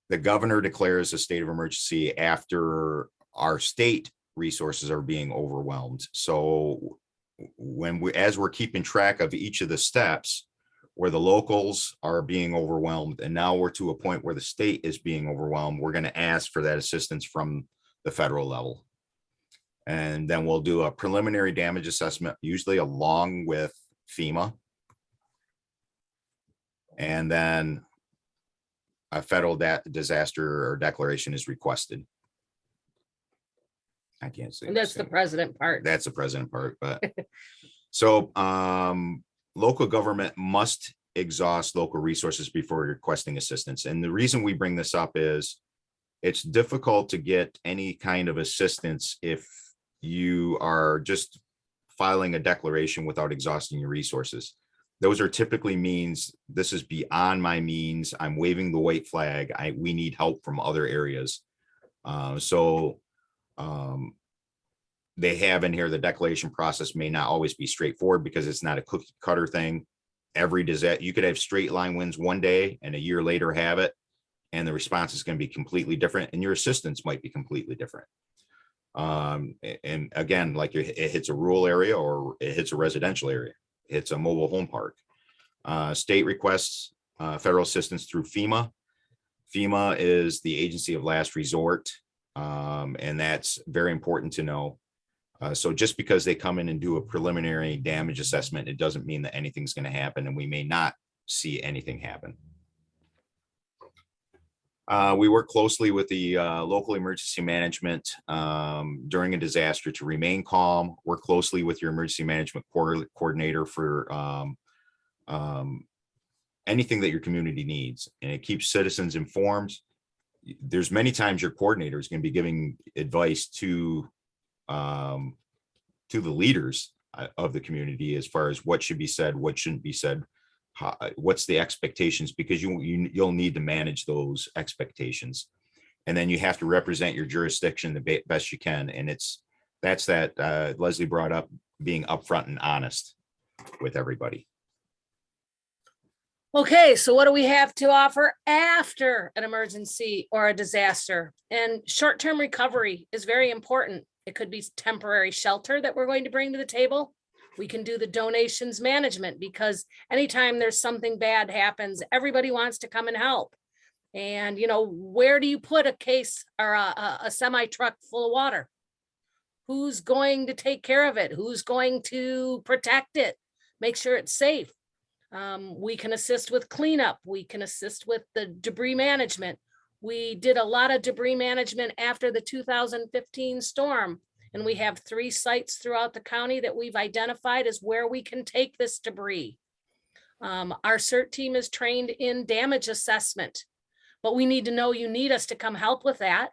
The governor declares a state of emergency after our state resources are being overwhelmed. So as we're keeping track of each of the steps, where the locals are being overwhelmed, and now we're to a point where the state is being overwhelmed, we're going to ask for that assistance from the federal level. And then we'll do a preliminary damage assessment, usually along with FEMA. And then a federal disaster or declaration is requested. I can't say. And that's the president part. That's the president part, but so local government must exhaust local resources before requesting assistance. And the reason we bring this up is it's difficult to get any kind of assistance if you are just filing a declaration without exhausting your resources. Those are typically means this is beyond my means. I'm waving the white flag. We need help from other areas. They have in here the declaration process may not always be straightforward because it's not a cookie cutter thing. Every disaster, you could have straight line winds one day and a year later have it, and the response is going to be completely different, and your assistance might be completely different. And again, like it hits a rural area or it hits a residential area. It's a mobile home park. State requests federal assistance through FEMA. FEMA is the agency of last resort, and that's very important to know. So just because they come in and do a preliminary damage assessment, it doesn't mean that anything's going to happen, and we may not see anything happen. We work closely with the local emergency management during a disaster to remain calm. Work closely with your emergency management coordinator for anything that your community needs, and it keeps citizens informed. There's many times your coordinator is going to be giving advice to the leaders of the community as far as what should be said, what shouldn't be said, what's the expectations, because you'll need to manage those expectations, and then you have to represent your jurisdiction the best you can. And that's that Leslie brought up, being upfront and honest with everybody. Okay, so what do we have to offer after an emergency or a disaster? And short-term recovery is very important. It could be temporary shelter that we're going to bring to the table. We can do the donations management, because anytime there's something bad happens, everybody wants to come and help. And, you know, where do you put a case or a semi truck full of water? Who's going to take care of it? Who's going to protect it? Make sure it's safe. We can assist with cleanup. We can assist with the debris management. We did a lot of debris management after the 2015 storm. And we have 3 sites throughout the county that we've identified as where we can take this debris. Our CERT team is trained in damage assessment, but we need to know you need us to come help with that.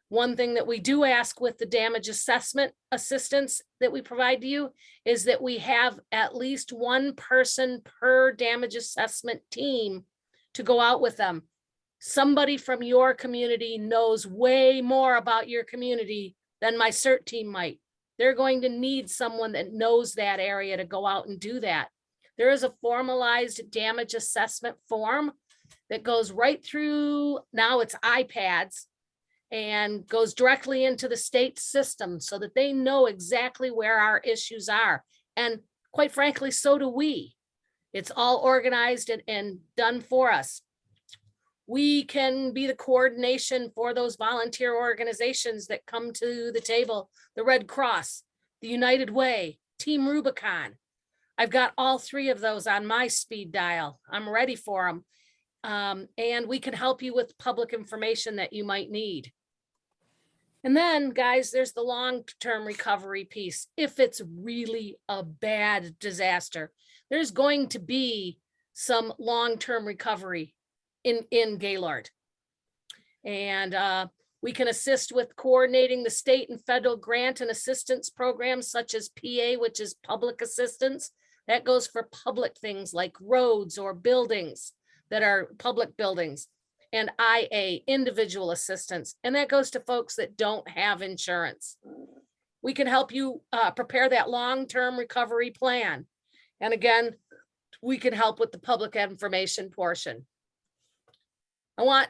One thing that we do ask with the damage assessment assistance that we provide to you is that we have at least 1 person per damage assessment team to go out with them. Somebody from your community knows way more about your community than my CERT team might. They're going to need someone that knows that area to go out and do that. There is a formalized damage assessment form that goes right through, now it's iPads, and goes directly into the state system so that they know exactly where our issues are. And quite frankly, so do we. It's all organized and done for us. We can be the coordination for those volunteer organizations that come to the table, the Red Cross, the United Way, Team Rubicon. I've got all 3 of those on my speed dial. I'm ready for them. And we can help you with public information that you might need. And then, guys, there's the long-term recovery piece. If it's really a bad disaster, there's going to be some long-term recovery in Gaylord. And we can assist with coordinating the state and federal grant and assistance programs such as PA, which is public assistance. That goes for public things like roads or buildings that are public buildings, and IA, individual assistance. And that goes to folks that don't have insurance. We can help you prepare that long-term recovery plan. And again, we can help with the public information portion. I want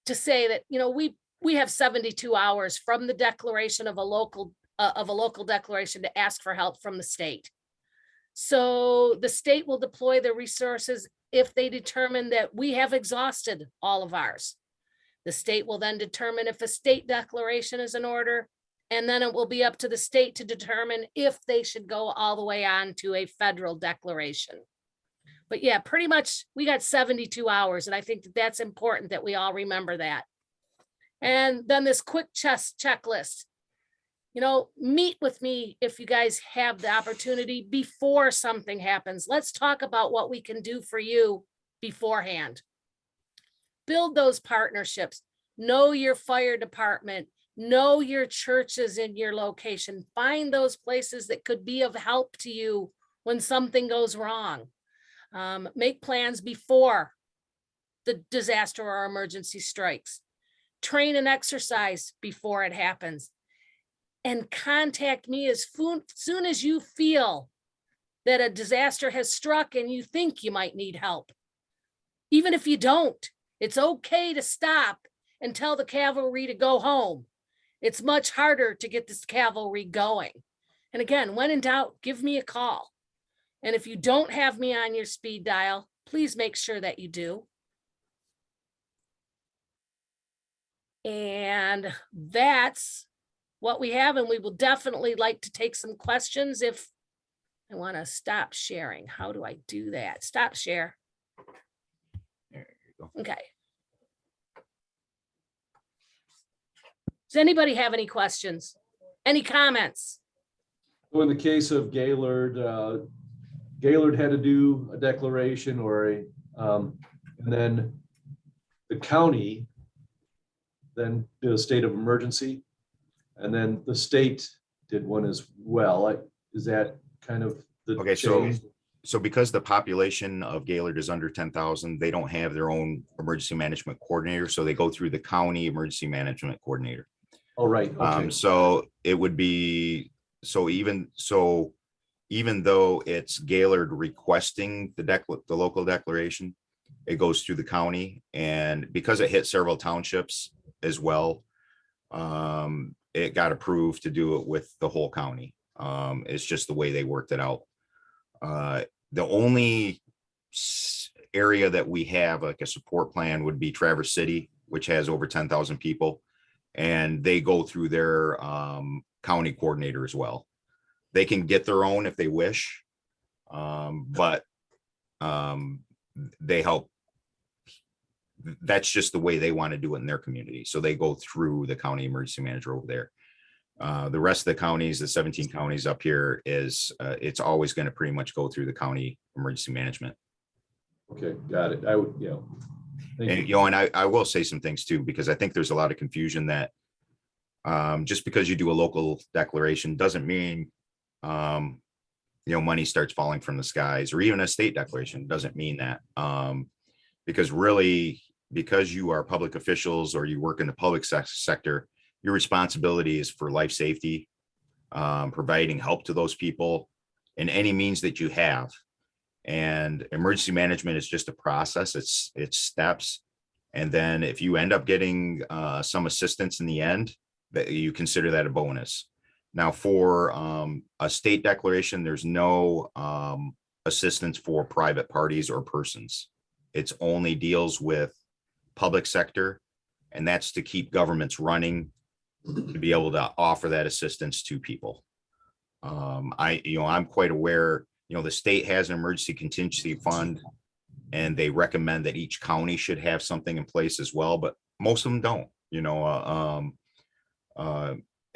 to say that, you know, we have 72 hours from the declaration of a local of a local declaration to ask for help from the state. So the state will deploy the resources if they determine that we have exhausted all of ours. The state will then determine if a state declaration is in order, and then it will be up to the state to determine if they should go all the way on to a federal declaration. But yeah, pretty much we got 72 hours, and I think that that's important that we all remember that. And then this quick checklist. You know, meet with me if you guys have the opportunity before something happens. Let's talk about what we can do for you beforehand. Build those partnerships. Know your fire department. Know your churches in your location. Find those places that could be of help to you when something goes wrong. Make plans before the disaster or emergency strikes. Train and exercise before it happens. And contact me as soon as you feel that a disaster has struck and you think you might need help. Even if you don't, it's okay to stop and tell the cavalry to go home. It's much harder to get this cavalry going. And again, when in doubt, give me a call. And if you don't have me on your speed dial, please make sure that you do. And that's what we have, and we will definitely like to take some questions. If I want to stop sharing, how do I do that? Stop share. There you go. Okay. Does anybody have any questions? Any comments? So in the case of Gaylord, Gaylord had to do a declaration or and then the county then did a state of emergency. And then the state did one as well. Is that kind of the Okay, change? so because the population of Gaylord is under 10,000, they don't have their own emergency management coordinator, so they go through the county emergency management coordinator. Oh, right. Okay. So it would be, even though it's Gaylord requesting the local declaration, it goes through the county, and because it hit several townships as well, it got approved to do it with the whole county. It's just the way they worked it out. The only area that we have like a support plan would be Traverse City, which has over 10,000 people, and they go through their county coordinator as well. They can get their own if they wish, but they help. That's just the way they want to do it in their community. So they go through the county emergency manager over there. The rest of the counties, the 17 counties up here, is it's always going to pretty much go through the county emergency management. Okay, got it. I would, yeah. Thank And, you. and I will say some things too, because I think there's a lot of confusion that just because you do a local declaration doesn't mean, money starts falling from the skies, or even a state declaration doesn't mean that. Because really, because you are public officials or you work in the public sector, your responsibility is for life safety, providing help to those people in any means that you have. And emergency management is just a process. It's steps. And then if you end up getting some assistance in the end, that you consider that a bonus. Now for a state declaration, there's no assistance for private parties or persons. It's only deals with public sector, and that's to keep governments running, to be able to offer that assistance to people. I'm quite aware, the state has an emergency contingency fund, and they recommend that each county should have something in place as well, but most of them don't,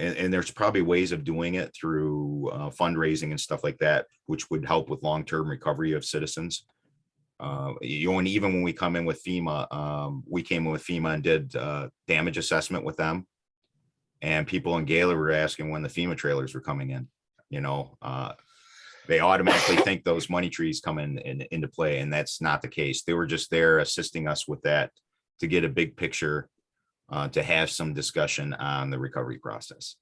and there's probably ways of doing it through fundraising and stuff like that, which would help with long-term recovery of citizens. And even when we come in with FEMA, we came in with FEMA and did damage assessment with them. And people in Gaylord were asking when the FEMA trailers were coming in. They automatically think those money trees come into play, and that's not the case. They were just there assisting us with that to get a big picture, to have some discussion on the recovery process.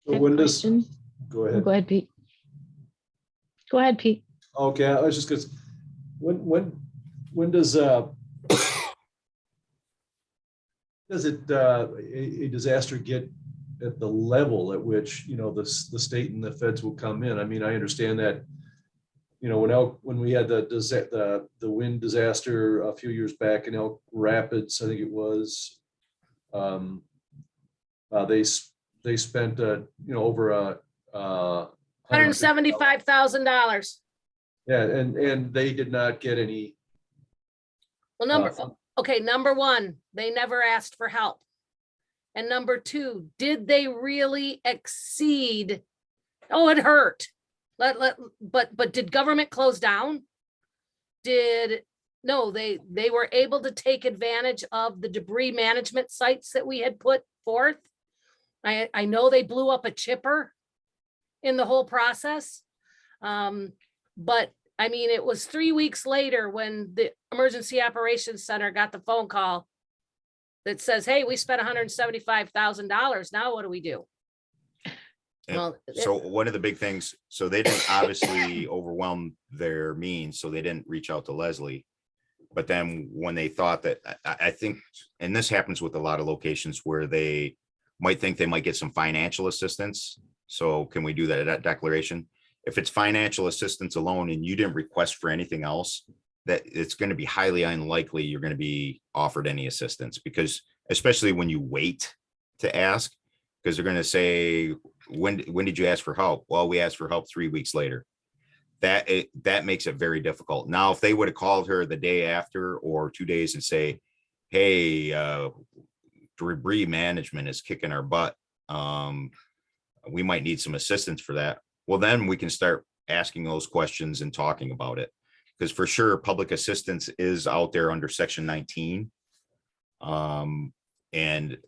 So when does, Question? go ahead. Go ahead, Pete. Go ahead, Pete. Okay, I was just because when does does it, a disaster get at the level at which, you know, the state and the feds will come in? I mean, I understand that, you know, when we had the wind disaster a few years back in Elk Rapids, I think it was, they spent, you know, over $175,000. Yeah, and they did not get any. Well, number one, they never asked for help. And number two, did they really exceed? Oh, it hurt. But did government close down? No, they were able to take advantage of the debris management sites that we had put forth. I know they blew up a chipper in the whole process. But I mean, it was 3 weeks later when the Emergency Operations Center got the phone call that says, hey, we spent $175,000. Now what do we do? Well, So one of the big things, so they didn't obviously overwhelm their means, so they didn't reach out to Leslie. But then when they thought that, I think, and this happens with a lot of locations where they might think they might get some financial assistance. So can we do that declaration? If it's financial assistance alone and you didn't request for anything else, that it's going to be highly unlikely you're going to be offered any assistance, because especially when you wait to ask, because they're going to say, when did you ask for help? Well, we asked for help 3 weeks later. That makes it very difficult. Now, if they would have called her the day after or 2 days and say, hey, debris management is kicking our butt, we might need some assistance for that. Well, then we can start asking those questions and talking about it, because for sure public assistance is out there under Section 19. And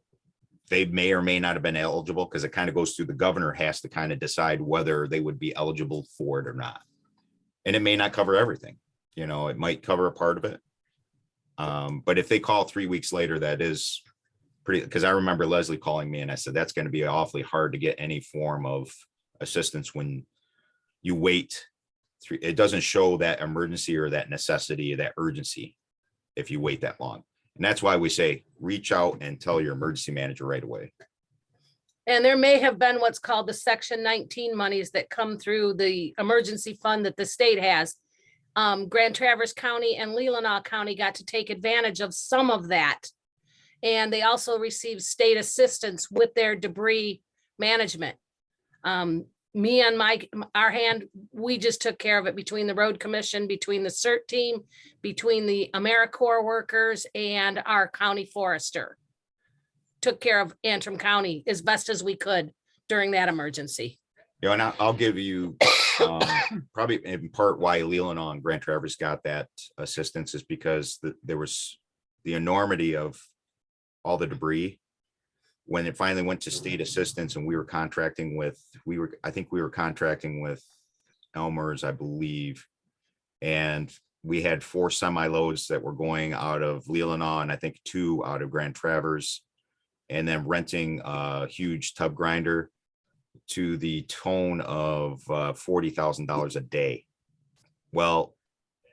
they may or may not have been eligible, because it kind of goes through the governor has to kind of decide whether they would be eligible for it or not. And it may not cover everything, you know, it might cover a part of it. But if they call 3 weeks later, that is pretty, because I remember Leslie calling me and I said, that's going to be awfully hard to get any form of assistance when you wait. It doesn't show that emergency or that necessity or that urgency if you wait that long. And that's why we say, reach out and tell your emergency manager right away. And there may have been what's called the Section 19 monies that come through the emergency fund that the state has. Grand Traverse County and Leelanau County got to take advantage of some of that. And they also received state assistance with their debris management. Me and our hand, we just took care of it between the road commission, between the CERT team, between the AmeriCorps workers and our county forester. Took care of Antrim County as best as we could during that emergency. You know, and I'll give you probably in part why Leelanau and Grand Traverse got that assistance is because there was the enormity of all the debris. When it finally went to state assistance and we were contracting with, I think we were contracting with Elmer's, I believe. And we had 4 semi-loads that were going out of Leelanau and I think 2 out of Grand Traverse, and then renting a huge tub grinder to the tone of $40,000 a day. Well,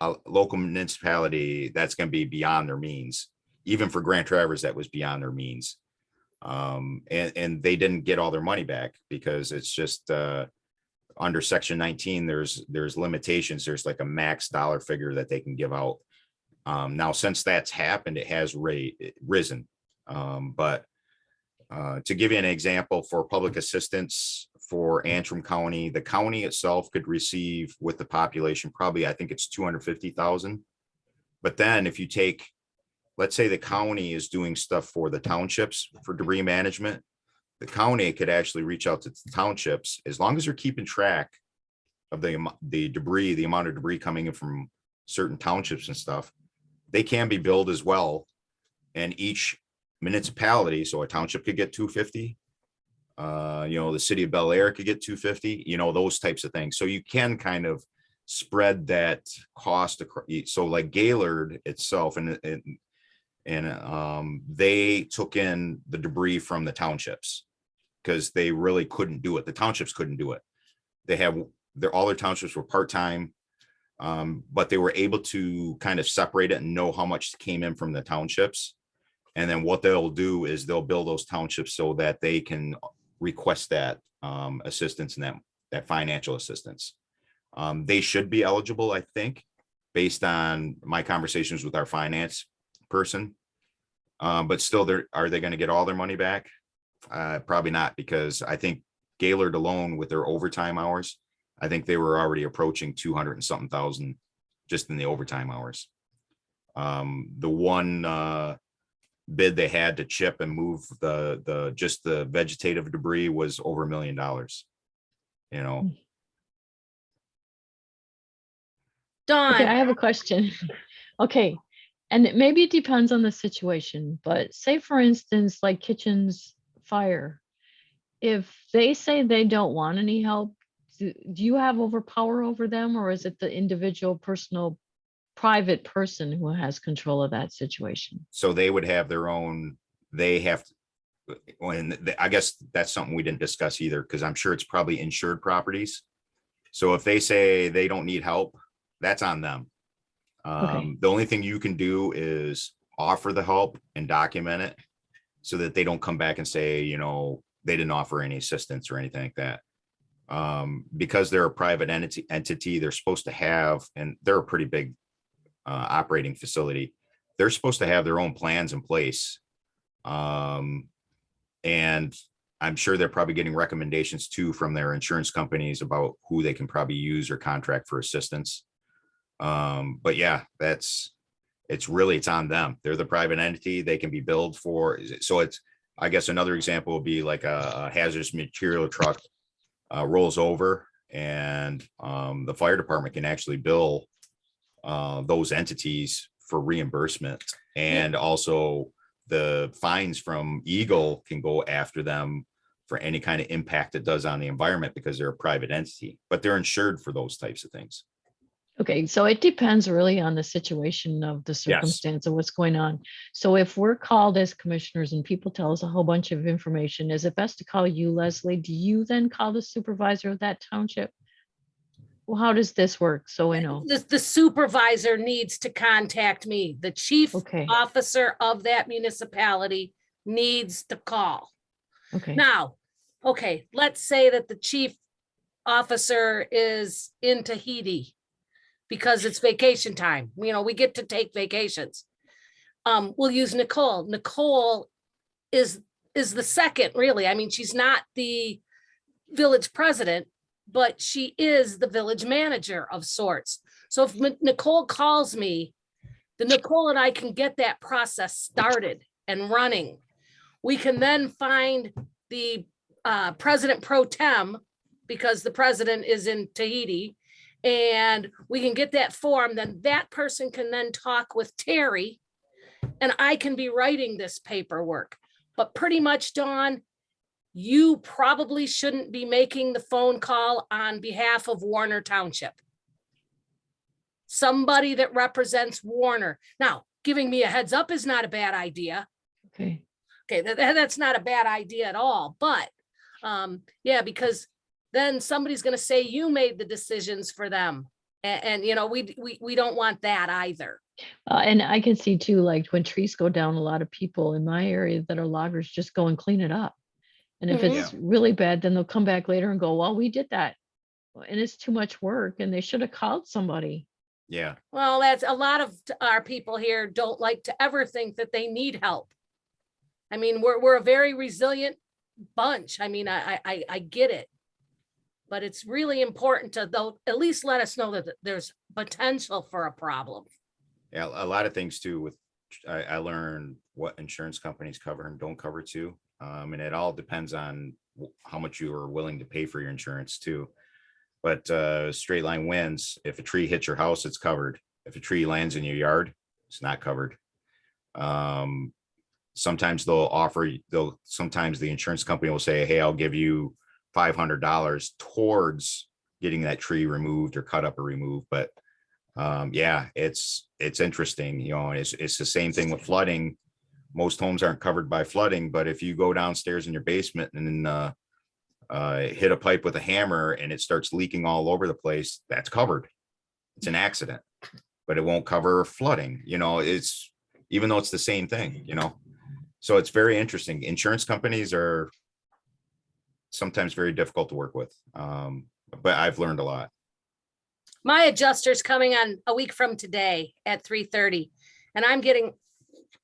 a local municipality, that's going to be beyond their means. Even for Grand Traverse, that was beyond their means. And they didn't get all their money back because it's just under Section 19, there's limitations. There's like a max dollar figure that they can give out. Now, since that's happened, it has risen. But to give you an example for public assistance for Antrim County, the county itself could receive with the population, probably, I think it's 250,000. But then if you take, let's say the county is doing stuff for the townships for debris management, the county could actually reach out to the townships, as long as they're keeping track of the debris, the amount of debris coming in from certain townships and stuff, they can be billed as well. And each municipality, so a township could get 250, you know, the city of Bel Air could get 250, you know, those types of things. So you can kind of spread that cost across. So like Gaylord itself, and they took in the debris from the townships because they really couldn't do it. The townships couldn't do it. They have all their townships were part-time, but they were able to kind of separate it and know how much came in from the townships. And then what they'll do is they'll bill those townships so that they can request that assistance and that financial assistance. They should be eligible, I think, based on my conversations with our finance person. But still, are they going to get all their money back? Probably not, because I think Gaylord alone with their overtime hours, I think they were already approaching 200 and something thousand just in the overtime hours. The one bid they had to chip and move just the vegetative debris was over $1 million. You know, Dawn. Okay, I have a question. Okay, and maybe it depends on the situation, but say for instance, like Kitchen's fire, if they say they don't want any help, do you have power over them, or is it the individual personal private person who has control of that situation? so they would have their own, they have to, I guess that's something we didn't discuss either, because I'm sure it's probably insured properties. So if they say they don't need help, that's on them. Okay. The only thing you can do is offer the help and document it so that they don't come back and say, you know, they didn't offer any assistance or anything like that. Because they're a private entity, they're supposed to have, and they're a pretty big operating facility, they're supposed to have their own plans in place. And I'm sure they're probably getting recommendations too from their insurance companies about who they can probably use or contract for assistance. But yeah, it's on them. They're the private entity. They can be billed for. So it's, I guess another example would be like a hazardous material truck rolls over, and the fire department can actually bill those entities for reimbursement. And also the fines from Eagle can go after them for any kind of impact it does on the environment, because they're a private entity, but they're insured for those types of things. Okay, so it depends really on the situation of the circumstance of what's going on. So if we're called as commissioners and people tell us a whole bunch of information, is it best to call you, Leslie? Do you then call the supervisor of that township? Well, how does this work? So I know. The supervisor needs to contact me. The chief Okay. officer of that municipality needs to call. Okay. Now, okay, let's say that the chief officer is in Tahiti because it's vacation time. You know, we get to take vacations. We'll use Nicole. Nicole is the second, really. I mean, she's not the village president, but she is the village manager of sorts. So if Nicole calls me, then Nicole and I can get that process started and running. We can then find the president pro tem, because the president is in Tahiti, and we can get that form. Then that person can then talk with Terry, and I can be writing this paperwork. But pretty much, Dawn, you probably shouldn't be making the phone call on behalf of Warner Township. Somebody that represents Warner. Now, giving me a heads up is not a bad idea. Okay. Okay, that's not a bad idea at all. But yeah, because then somebody's going to say you made the decisions for them. And you know, we don't want that either. And I can see too, like when trees go down, a lot of people in my area that are loggers just go and clean it up. And if it's really bad, then they'll come back later and go, well, we did that. And it's too much work and they should have called somebody. Yeah. Well, that's a lot of our people here don't like to ever think that they need help. I mean, we're a very resilient bunch. I mean, I get it. But it's really important to, though, at least let us know that there's potential for a problem. Yeah, a lot of things too with, I learned what insurance companies cover and don't cover too. And it all depends on how much you are willing to pay for your insurance too. But straight line winds, if a tree hits your house, it's covered. If a tree lands in your yard, it's not covered. Sometimes sometimes the insurance company will say, hey, I'll give you $500 towards getting that tree removed or cut up or removed. But yeah, it's interesting. You know, it's the same thing with flooding. Most homes aren't covered by flooding, but if you go downstairs in your basement and hit a pipe with a hammer and it starts leaking all over the place, that's covered. It's an accident, but it won't cover flooding. You know, it's, even though it's the same thing, you know. So it's very interesting. Insurance companies are sometimes very difficult to work with. But I've learned a lot. My adjuster's coming on a week from today at 3:30, and I'm getting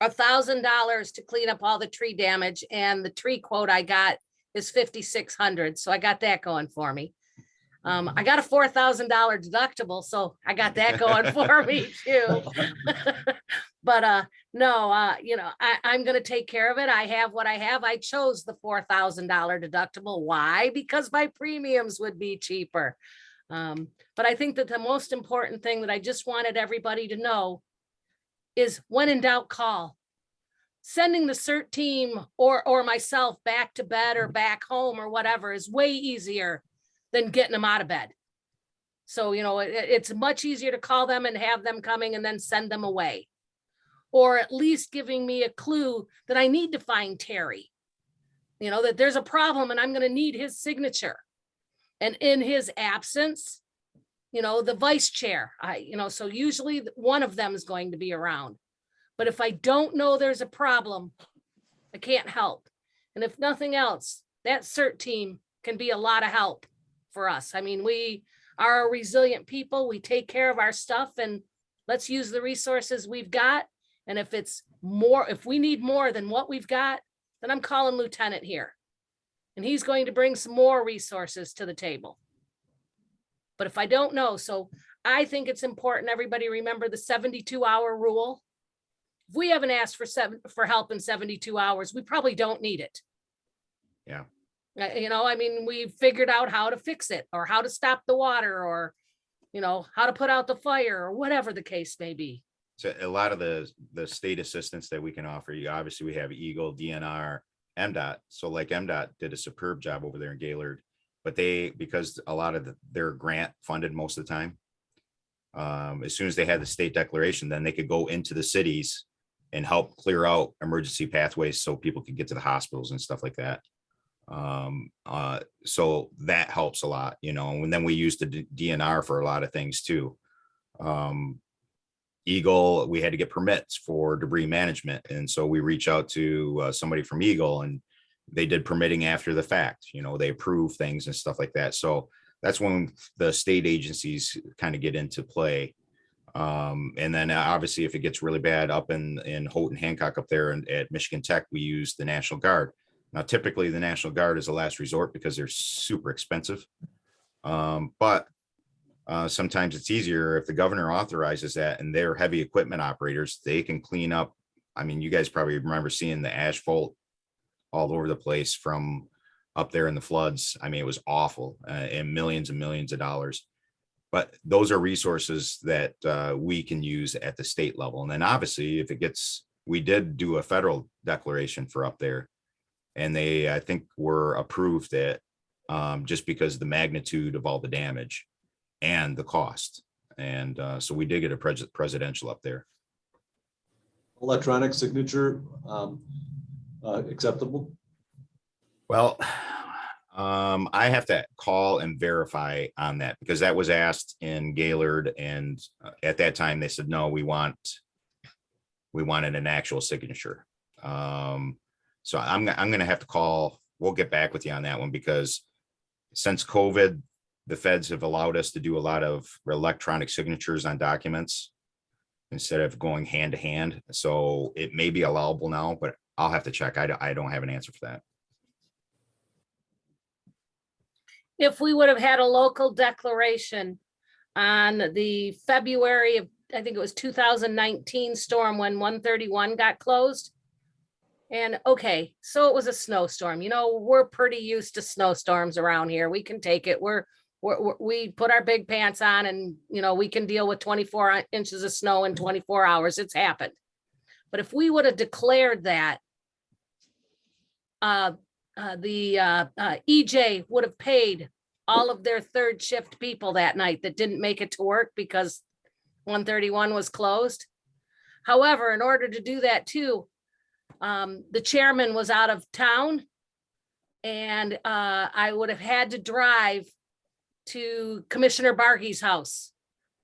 $1,000 to clean up all the tree damage, and the tree quote I got is 5,600. So I got that going for me. I got a $4,000 deductible, so I got that going for me too. But no, you know, I'm gonna take care of it. I have what I have. I chose the $4,000 deductible. Why? Because my premiums would be cheaper. But I think that the most important thing that I just wanted everybody to know is when in doubt, call. Sending the CERT team or myself back to bed or back home or whatever is way easier than getting them out of bed. So, you know, it's much easier to call them and have them coming and then send them away. Or at least giving me a clue that I need to find Terry. You know, that there's a problem and I'm going to need his signature. And in his absence, you know, the vice chair, so usually one of them is going to be around. But if I don't know there's a problem, I can't help. And if nothing else, that CERT team can be a lot of help for us. I mean, we are a resilient people. We take care of our stuff, and let's use the resources we've got. And if it's more, if we need more than what we've got, then I'm calling Lieutenant here. And he's going to bring some more resources to the table. But if I don't know, so I think it's important everybody remember the 72-hour rule. If we haven't asked for help in 72 hours, we probably don't need it. Yeah. You know, I mean, we figured out how to fix it or how to stop the water or, you know, how to put out the fire or whatever the case may be. So a lot of the state assistance that we can offer you, obviously we have Eagle, DNR, MDOT. So like MDOT did a superb job over there in Gaylord, but because a lot of their grant funded most of the time, as soon as they had the state declaration, then they could go into the cities and help clear out emergency pathways so people could get to the hospitals and stuff like that. So that helps a lot, you know, and then we use the DNR for a lot of things too. Eagle, we had to get permits for debris management. And so we reach out to somebody from Eagle and they did permitting after the fact, you know, they approve things and stuff like that. So that's when the state agencies kind of get into play. And then obviously if it gets really bad up in Houghton Hancock up there and at Michigan Tech, we use the National Guard. Now, typically the National Guard is the last resort because they're super expensive. But sometimes it's easier if the governor authorizes that and they're heavy equipment operators, they can clean up. I mean, you guys probably remember seeing the asphalt all over the place from up there in the floods. I mean, it was awful and millions of dollars. But those are resources that we can use at the state level. And then obviously if it gets, we did do a federal declaration for up there and they, I think were approved it just because of the magnitude of all the damage and the cost. And so we did get a presidential up there. Electronic signature acceptable? Well, I have to call and verify on that because that was asked in Gaylord. And at that time they said, no, we wanted an actual signature. So I'm going to have to call. We'll get back with you on that one because since COVID, the feds have allowed us to do a lot of electronic signatures on documents instead of going hand to hand. So it may be allowable now, but I'll have to check. I don't have an answer for that. If we would have had a local declaration on the February of, I think it was 2019 storm when 131 got closed. And okay, so it was a snowstorm. You know, we're pretty used to snowstorms around here. We can take it. We put our big pants on and, you know, we can deal with 24 inches of snow in 24 hours. It's happened. But if we would have declared that, EJ would have paid all of their third shift people that night that didn't make it to work because 131 was closed. However, in order to do that too, the chairman was out of town and I would have had to drive to Commissioner Barkey's house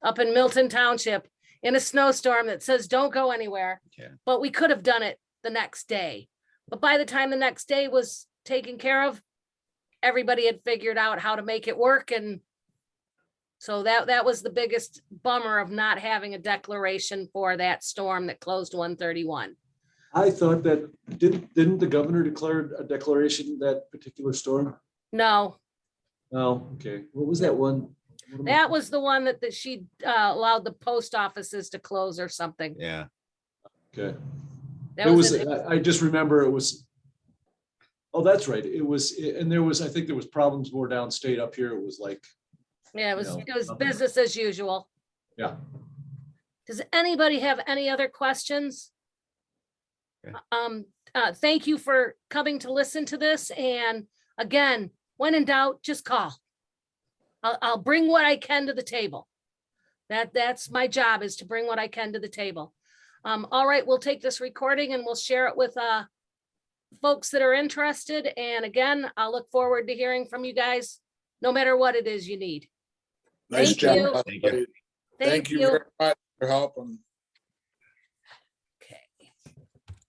up in Milton Township in a snowstorm that says don't go anywhere. Yeah. But we could have done it the next day. But by the time the next day was taken care of, everybody had figured out how to make it work. And so that was the biggest bummer of not having a declaration for that storm that closed 131. I thought that, didn't the governor declare a declaration that particular storm? No, Oh, okay. What was that one? What am I- that was the one that she allowed the post offices to close or something. Yeah. Okay. That It was, in- I just remember it was, oh, that's right. It was, and there was, I think there was problems more downstate. Up here, it was like, Yeah, it was No, nothing. business as usual. yeah. Does anybody have any other questions? Okay. Thank you for coming to listen to this. And again, when in doubt, just call. I'll bring what I can to the table. That's my job, is to bring what I can to the table. All right, we'll take this recording and we'll share it with folks that are interested. And again, I'll look forward to hearing from you guys, no matter what it is you need. Nice Thank job. you. everybody. Thank you you. very much for helping.